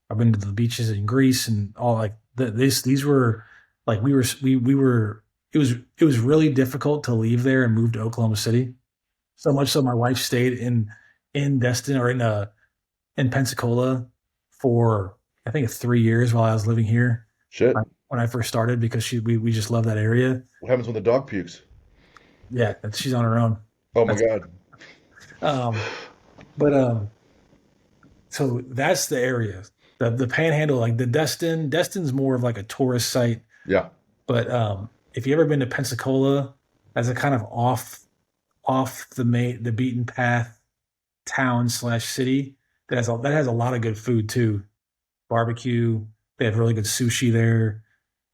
I've been to the beaches in Greece and all like these were like we were it was really difficult to leave there and move to Oklahoma City. So much so my wife stayed in Destin or in Pensacola for I think 3 years while I was living here. Shit. When I first started because we just love that area. What happens when the dog pukes? Yeah, she's on her own. Oh my God. So that's the area. The Panhandle, like Destin's more of like a tourist site. Yeah. But if you ever been to Pensacola as a kind of off the beaten path town/city that has a lot of good food too. Barbecue. They have really good sushi there.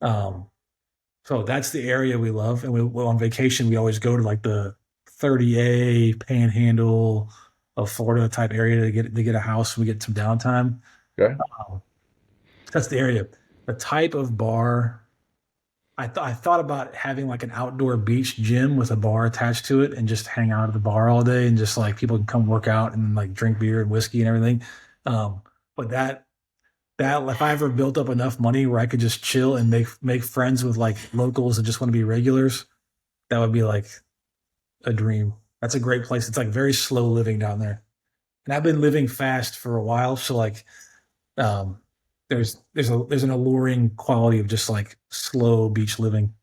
So that's the area we love. And on vacation, we always go to like the 30A Panhandle of Florida type area to get a house. We get some downtime. Okay. That's the area. The type of bar. I thought about having like an outdoor beach gym with a bar attached to it and just hang out at the bar all day and just like people can come work out and like drink beer and whiskey and everything. But that if I ever built up enough money where I could just chill and make friends with like locals that just want to be regulars, that would be like a dream. That's a great place. It's like very slow living down there. And I've been living fast for a while. So like, there's an alluring quality of just like slow beach living.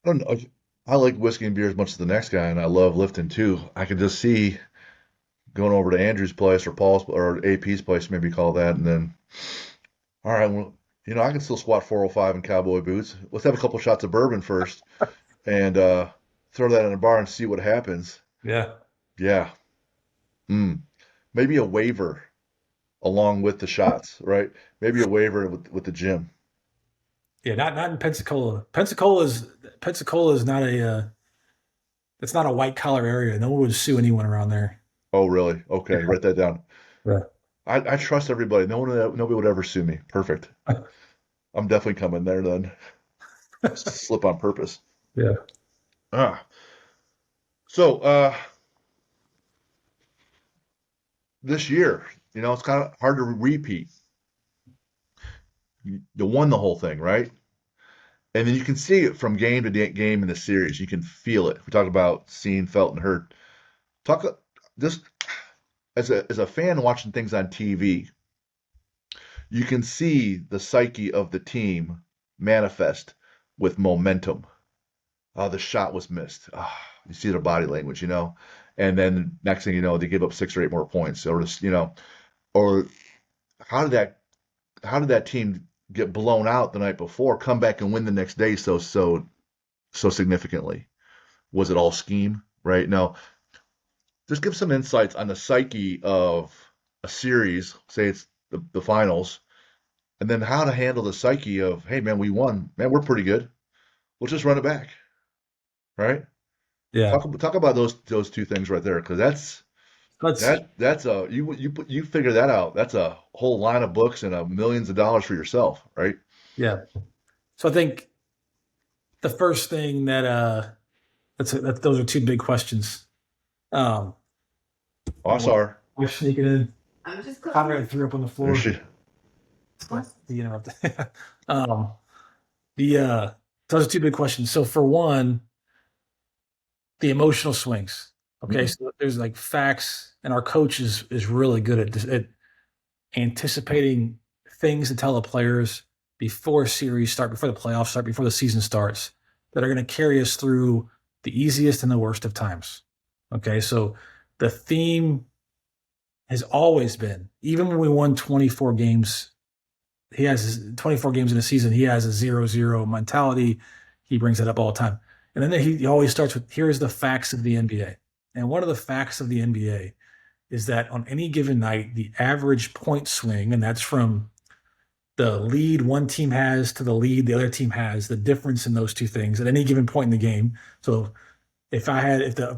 I don't know. I like whiskey and beer as much as the next guy, and I love lifting too. I can just see going over to Andrew's place or Paul's or AP's place, maybe call that, and then, all right, well, I can still squat 405 in cowboy boots. Let's have a couple shots of bourbon first, and throw that in a bar and see what happens. Yeah. Yeah. Maybe a waiver along with the shots, right? Maybe a waiver with the gym. Yeah, not in Pensacola. Pensacola is not it's not a white collar area. No one would sue anyone around there. Oh, really? Okay, write that down. Yeah. I trust everybody. Nobody would ever sue me. Perfect. I'm definitely coming there then. Slip on purpose. Yeah. So this year, it's kind of hard to repeat. You won the whole thing, right? And then you can see it from game to game in the series. You can feel it. We talked about seen, felt, and heard. Talk just as a fan watching things on TV, you can see the psyche of the team manifest with momentum. the shot was missed. You see their body language, and then next thing you know, they give up 6 or 8 more points, or just, or how did that team get blown out the night before, come back and win the next day so significantly? Was it all scheme, right? Now, just give some insights on the psyche of a series, say it's the finals, and then how to handle the psyche of, hey man, we won, man, we're pretty good. We'll just run it back, right? Yeah. Talk about those two things right there, because Let's that's a you figure that out. That's a whole line of books and millions of dollars for yourself, right? Yeah. So I think the first thing those are two big questions. Oh, I'm sorry. We're sneaking in. I'm just Conrad threw up on the floor. The interrupt. um, so those are two big questions. So for one, the emotional swings. Okay, so there's like facts, and our coach is really good at anticipating things to tell the players before series start, before the playoffs start, before the season starts, that are going to carry us through the easiest and the worst of times. Okay, so the theme has always been, even when we won 24 games, he has 24 games in a season, he has a 0-0 mentality. He brings it up all the time. And then he always starts with, here's the facts of the NBA. And one of the facts of the NBA is that on any given night, the average point swing, and that's from the lead one team has to the lead the other team has, the difference in those two things at any given point in the game. So if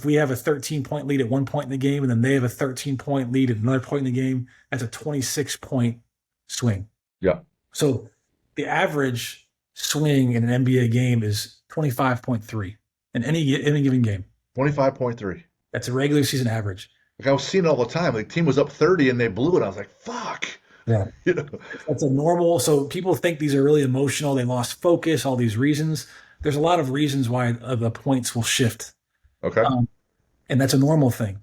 we have a 13-point lead at one point in the game, and then they have a 13-point lead at another point in the game, that's a 26-point swing. Yeah. So the average swing in an NBA game is 25.3 in any given game. 25.3. That's a regular season average. Like I was seeing it all the time. The team was up 30 and they blew it. I was like, fuck. Yeah. That's a normal. So people think these are really emotional. They lost focus, all these reasons. There's a lot of reasons why the points will shift. Okay. And that's a normal thing.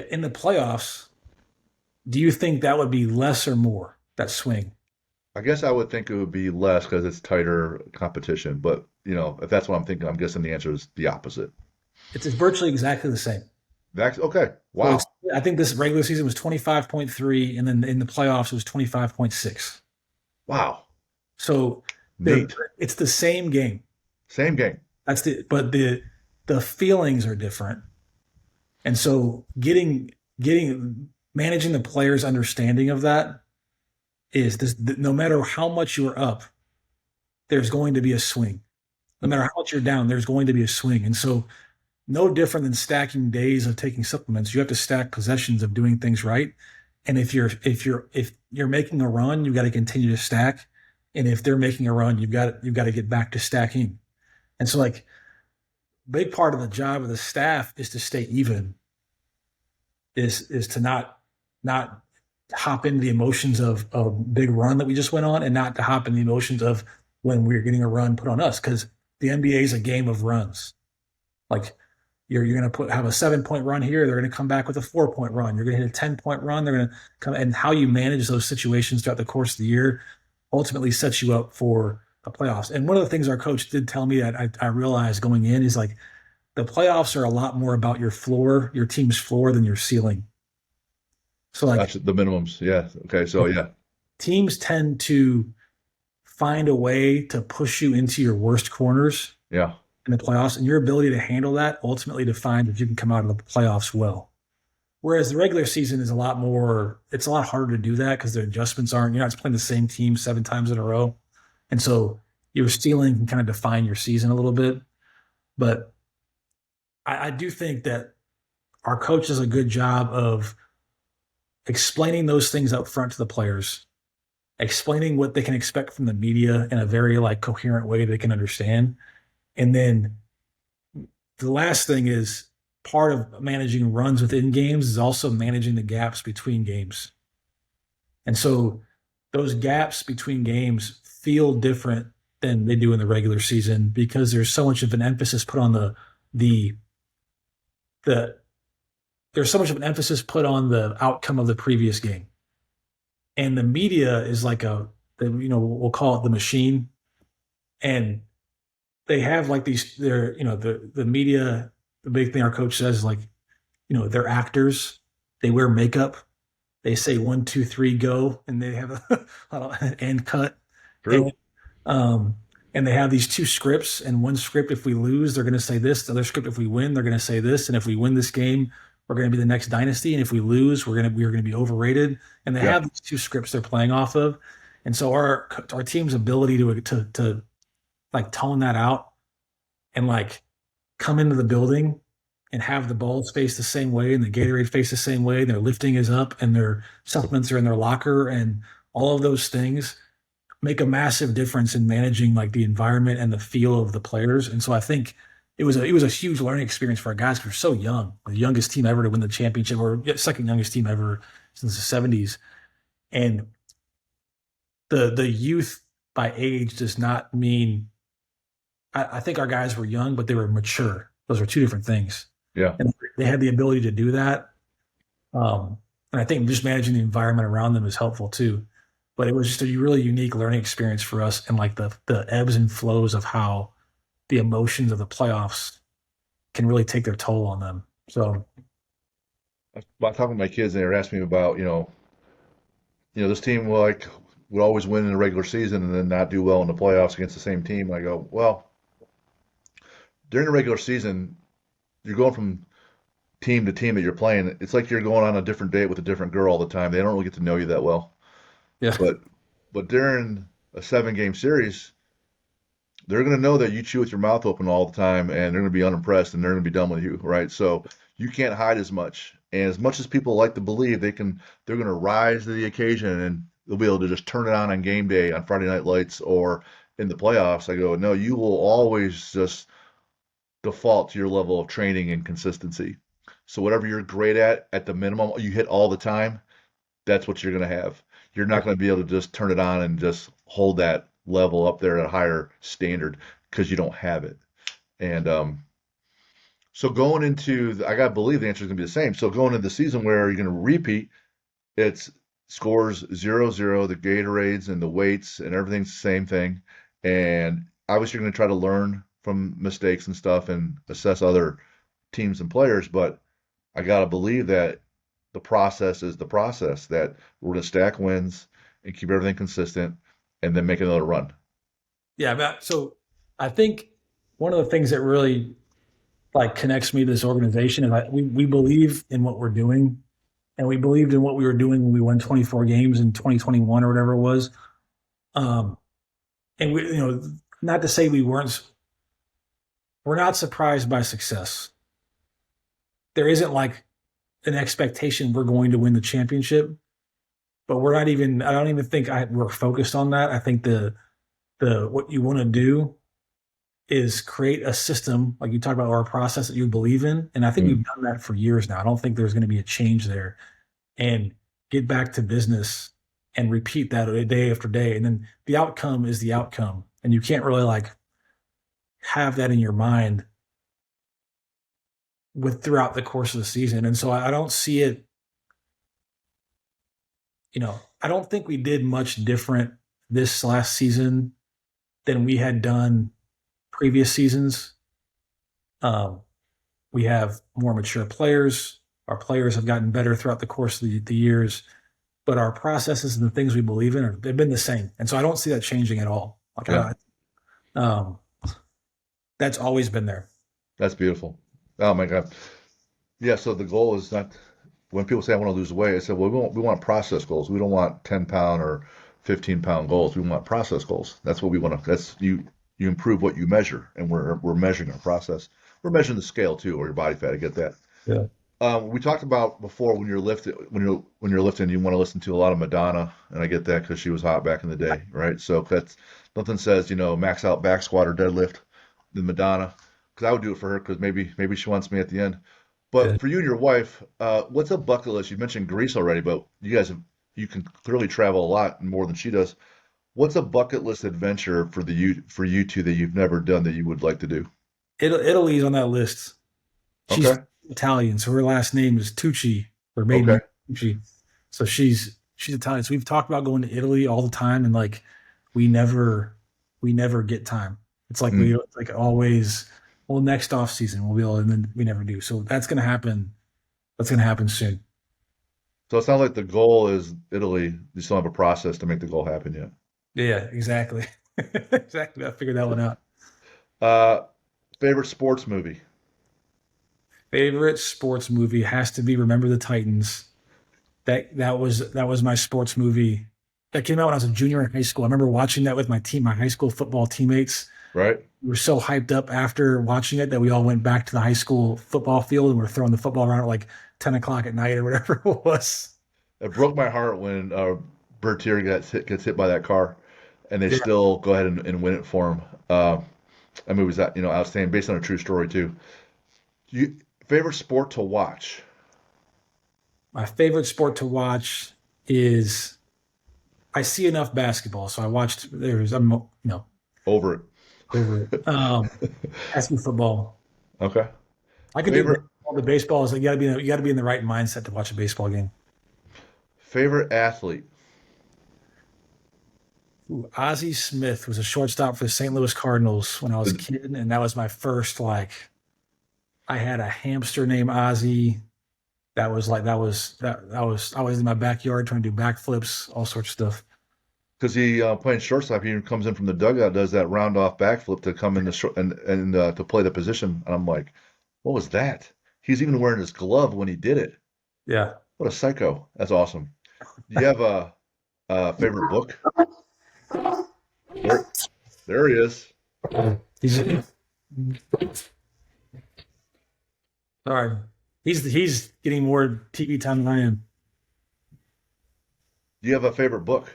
In the playoffs, do you think that would be less or more, that swing? I guess I would think it would be less because it's tighter competition. But, if that's what I'm thinking, I'm guessing the answer is the opposite. It's virtually exactly the same. That's okay. Wow. So I think this regular season was 25.3, and then in the playoffs it was 25.6. Wow. So it's the same game. Same game. But the feelings are different. And so managing the players' understanding of that is this: no matter how much you're up, there's going to be a swing. No matter how much you're down, there's going to be a swing. And so no different than stacking days of taking supplements, you have to stack possessions of doing things right. And if you're making a run, you got to continue to stack. And if they're making a run, you've got to get back to stacking. And so like big part of the job of the staff is to stay even, is to not hop into the emotions of a big run that we just went on, and not to hop in the emotions of when we're getting a run put on us, because the NBA is a game of runs. Like you're going to have a 7-point run here, they're going to come back with a 4-point run. You're going to hit a 10-point run, they're going to come. And how you manage those situations throughout the course of the year ultimately sets you up for the playoffs. And one of the things our coach did tell me that I realized going in is like the playoffs are a lot more about your floor, your team's floor, than your ceiling. So like that's the minimums. Yeah. Okay. So yeah. Teams tend to find a way to push you into your worst corners. Yeah. In the playoffs, and your ability to handle that ultimately defines if you can come out of the playoffs well. Whereas the regular season is it's a lot harder to do that because the adjustments you're not playing the same team 7 times in a row. And so your ceiling can kind of define your season a little bit. But I do think that our coach does a good job of explaining those things up front to the players, explaining what they can expect from the media in a very coherent way they can understand. And then the last thing is, part of managing runs within games is also managing the gaps between games. And so those gaps between games feel different than they do in the regular season because there's so much of an emphasis put on there's so much of an emphasis put on the outcome of the previous game. And the media is we'll call it the machine. And they have like these, they're, the media, the big thing our coach says is like, they're actors. They wear makeup. They say 1, 2, 3, go, and they have a end cut. True. And um, and they have these two scripts, and one script, if we lose, they're going to say this. The other script, if we win, they're going to say this. And if we win this game, we're going to be the next dynasty. And if we lose, we're going to be overrated. And they Yeah. have these two scripts they're playing off of. And so our team's ability to like tone that out and like come into the building and have the balls face the same way and the Gatorade face the same way, and their lifting is up and their supplements are in their locker, and all of those things make a massive difference in managing like the environment and the feel of the players. And so I think it was a huge learning experience for our guys because we're so young, the youngest team ever to win the championship, or second youngest team ever since the '70s. And the youth by age does not mean I think our guys were young, but they were mature. Those are two different things. Yeah. And they had the ability to do that. And I think just managing the environment around them is helpful too. But it was just a really unique learning experience for us, and like the ebbs and flows of how the emotions of the playoffs can really take their toll on them. So About talking to my kids, and they were asking me about, this team would always win in the regular season and then not do well in the playoffs against the same team. And I go, well, during the regular season, you're going from team to team that you're playing. It's like you're going on a different date with a different girl all the time. They don't really get to know you that well. yeah, But during a 7-game series, they're going to know that you chew with your mouth open all the time, and they're going to be unimpressed, and they're going to be done with you, right? So you can't hide as much. And as much as people like to believe they're going to rise to the occasion and they'll be able to just turn it on game day on Friday Night Lights or in the playoffs, I go, no, you will always just default to your level of training and consistency. So whatever you're great at the minimum, you hit all the time, that's what you're going to have. You're not going to be able to just turn it on and just hold that level up there at a higher standard because you don't have it. And so going into, I got to believe the answer is going to be the same. So going into the season where you're going to repeat, it's scores 0-0, the Gatorades and the weights and everything's the same thing. And obviously you're going to try to learn from mistakes and stuff and assess other teams and players. But I got to believe that the process is the process, that we're going to stack wins and keep everything consistent and then make another run. yeah. So I think one of the things that really like connects me to this organization is we believe in what we're doing, and we believed in what we were doing when we won 24 games in 2021 or whatever it was. And we, not to say we're not surprised by success. There isn't like an expectation we're going to win the championship, but we're not even, I don't even think we're focused on that. I think what you want to do is create a system, like you talked about, or a process that you believe in. And I think we've done that for years now. I don't think there's going to be a change there, and get back to business and repeat that day after day. And then the outcome is the outcome. And you can't really like have that in your mind throughout the course of the season. And so I don't see it, I don't think we did much different this last season than we had done previous seasons. We have more mature players. Our players have gotten better throughout the course of the years, but our processes and the things we believe in they've been the same. And so I don't see that changing at all. Like, Yeah. That's always been there. That's beautiful. Oh my God. Yeah, so the goal is not, when people say I want to lose weight, I said, well, we want process goals. We don't want 10-pound or 15-pound goals. We want process goals. That's what we want to, that's you improve what you measure, and we're measuring our process. We're measuring the scale too, or your body fat. I get that. Yeah. We talked about before when you're lifting, you want to listen to a lot of Madonna, and I get that because she was hot back in the day, right? So that's nothing says, max out back squat or deadlift than Madonna, because I would do it for her because maybe she wants me at the end. But Yeah. for you and your wife, what's a bucket list? You mentioned Greece already, but you can clearly travel a lot more than she does. What's a bucket list adventure for you two that you've never done that you would like to do? Italy's on that list. She's Okay. Italian, so her last name is 𝗬𝗎, or maiden Okay. name 𝗬𝗎. So she's Italian. So we've talked about going to Italy all the time, and like we never get time. It's like Mm. it's like always. Well, next off season we'll be able, and then we never do. So that's going to happen. That's going to happen soon. So it sounds like the goal is Italy. You still have a process to make the goal happen yet. Yeah, exactly. Exactly. I figured that one out. Uh, Favorite sports movie? Favorite sports movie has to be Remember the Titans. That was my sports movie. That came out when I was a junior in high school. I remember watching that with my high school football teammates. Right? We were so hyped up after watching it that we all went back to the high school football field and we were throwing the football around at like 10 o'clock at night or whatever it was. It broke my heart when Bertier gets hit by that car, and they Yeah. still go ahead and win it for him. That movie was outstanding, based on a true story too. You Favorite sport to watch? My favorite sport to watch is I see enough basketball, so I watched. I'm Over over it. it. Ask me football. Okay. I could do Favorite baseball. The baseball is like you got to be in the right mindset to watch a baseball game. favorite athlete? Ooh, Ozzie Smith was a shortstop for the St. Louis Cardinals when I was a kid, and that was my first like. I had a hamster named Ozzie. That was I was in my backyard trying to do backflips, all sorts of stuff. Because he playing shortstop, he comes in from the dugout, does that round off backflip to come in the short and to play the position. And I'm like, what was that? He's even wearing his glove when he did it. Yeah. What a psycho! That's awesome. Do you have a favorite book? There, there he is. He's sorry. He's getting more TV time than I am. Do you have a favorite book?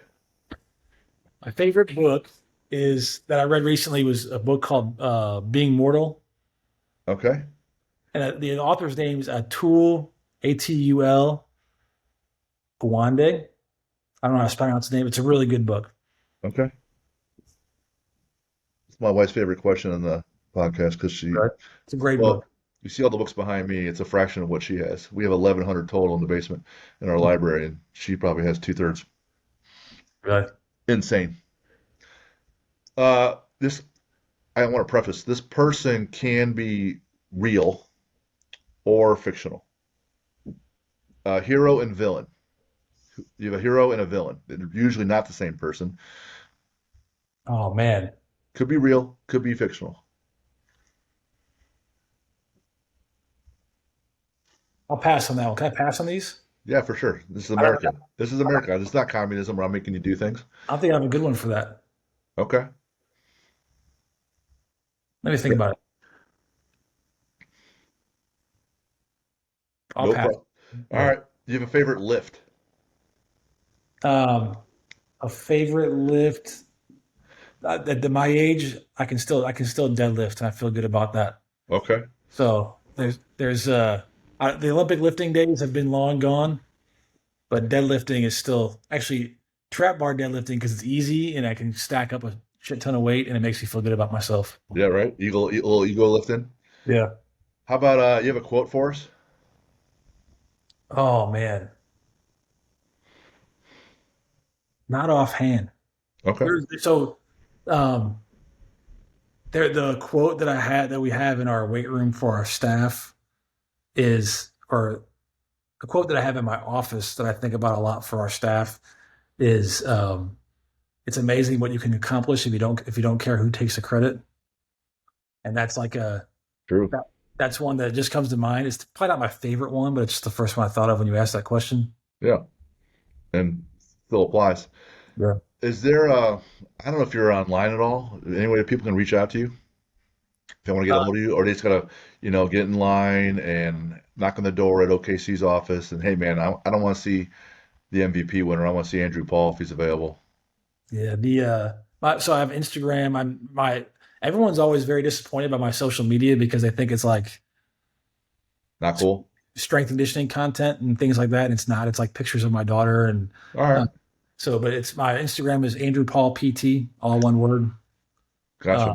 My favorite book is that I read recently was a book called Being Mortal. Okay. And the author's name is Atul Atul Gawande. I don't know how to pronounce his name. It's a really good book. Okay. It's my wife's favorite question on the podcast because Right. It's a great well, book. you see all the books behind me. It's a fraction of what she has. We have 1,100 total in the basement in our library, and she probably has two-thirds. Right. Insane. This I want to preface. This person can be real or fictional. Hero and villain. You have a hero and a villain. They're usually not the same person. Oh man. Could be real, could be fictional. I'll pass on that one. Can I pass on these? Yeah, for sure. This is I don't America. This is America. This is not communism where I'm making you do things. I don't think I have a good one for that. Okay. Let me think about it. I'll No pass. problem. All right. Do you have a favorite lift? Um, a favorite lift at my age, I can still deadlift, and I feel good about that. Okay. So there's the Olympic lifting days have been long gone, but deadlifting is still actually trap bar deadlifting because it's easy and I can stack up a shit ton of weight and it makes me feel good about myself. Yeah, right. Little ego lifting. Yeah. How about you have a quote for us? Oh man, not offhand. Okay. So um, the quote that we have in our weight room for our staff is, or a quote that I have in my office that I think about a lot for our staff is, it's amazing what you can accomplish if you don't care who takes the credit. And that's like True. that's one that just comes to mind. It's probably not my favorite one, but it's the first one I thought of when you asked that question. Yeah. And still applies. Yeah. Is there I don't know if you're online at all. Any way that people can reach out to you if they want to get a hold of you, or they just gotta, get in line and knock on the door at OKC's office and hey man, I don't want to see the MVP winner. I want to see Andrew Paul if he's available. Yeah. So I have Instagram. Everyone's always very disappointed by my social media because they think it's like Not cool. strength and conditioning content and things like that. And it's not. It's like pictures of my daughter and All right. but it's my Instagram is Andrew Paul PT, all one word. Gotcha.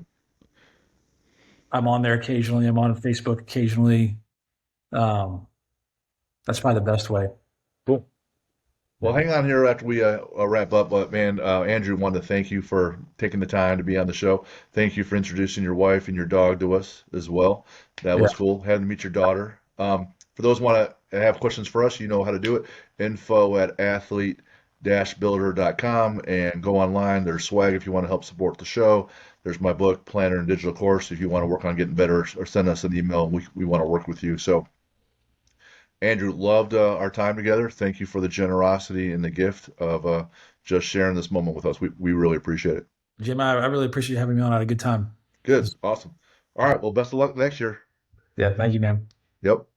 I'm on there occasionally. I'm on Facebook occasionally. Um, that's probably the best way. Cool. Well, hang on here after we wrap up. But man, Andrew wanted to thank you for taking the time to be on the show. Thank you for introducing your wife and your dog to us as well. That Yeah. was cool. Had to meet your daughter. For those who want to have questions for us, you know how to do it. Info at athlete-builder.com and go online. There's swag if you want to help support the show. There's my book, Planner and Digital Course, if you want to work on getting better, or send us an email. We want to work with you. So, Andrew, loved our time together. Thank you for the generosity and the gift of just sharing this moment with us. We really appreciate it. Jim, I really appreciate you having me on. I had a good time. Good. Awesome. All right. Well, best of luck next year. Yeah, thank you, man. Yep.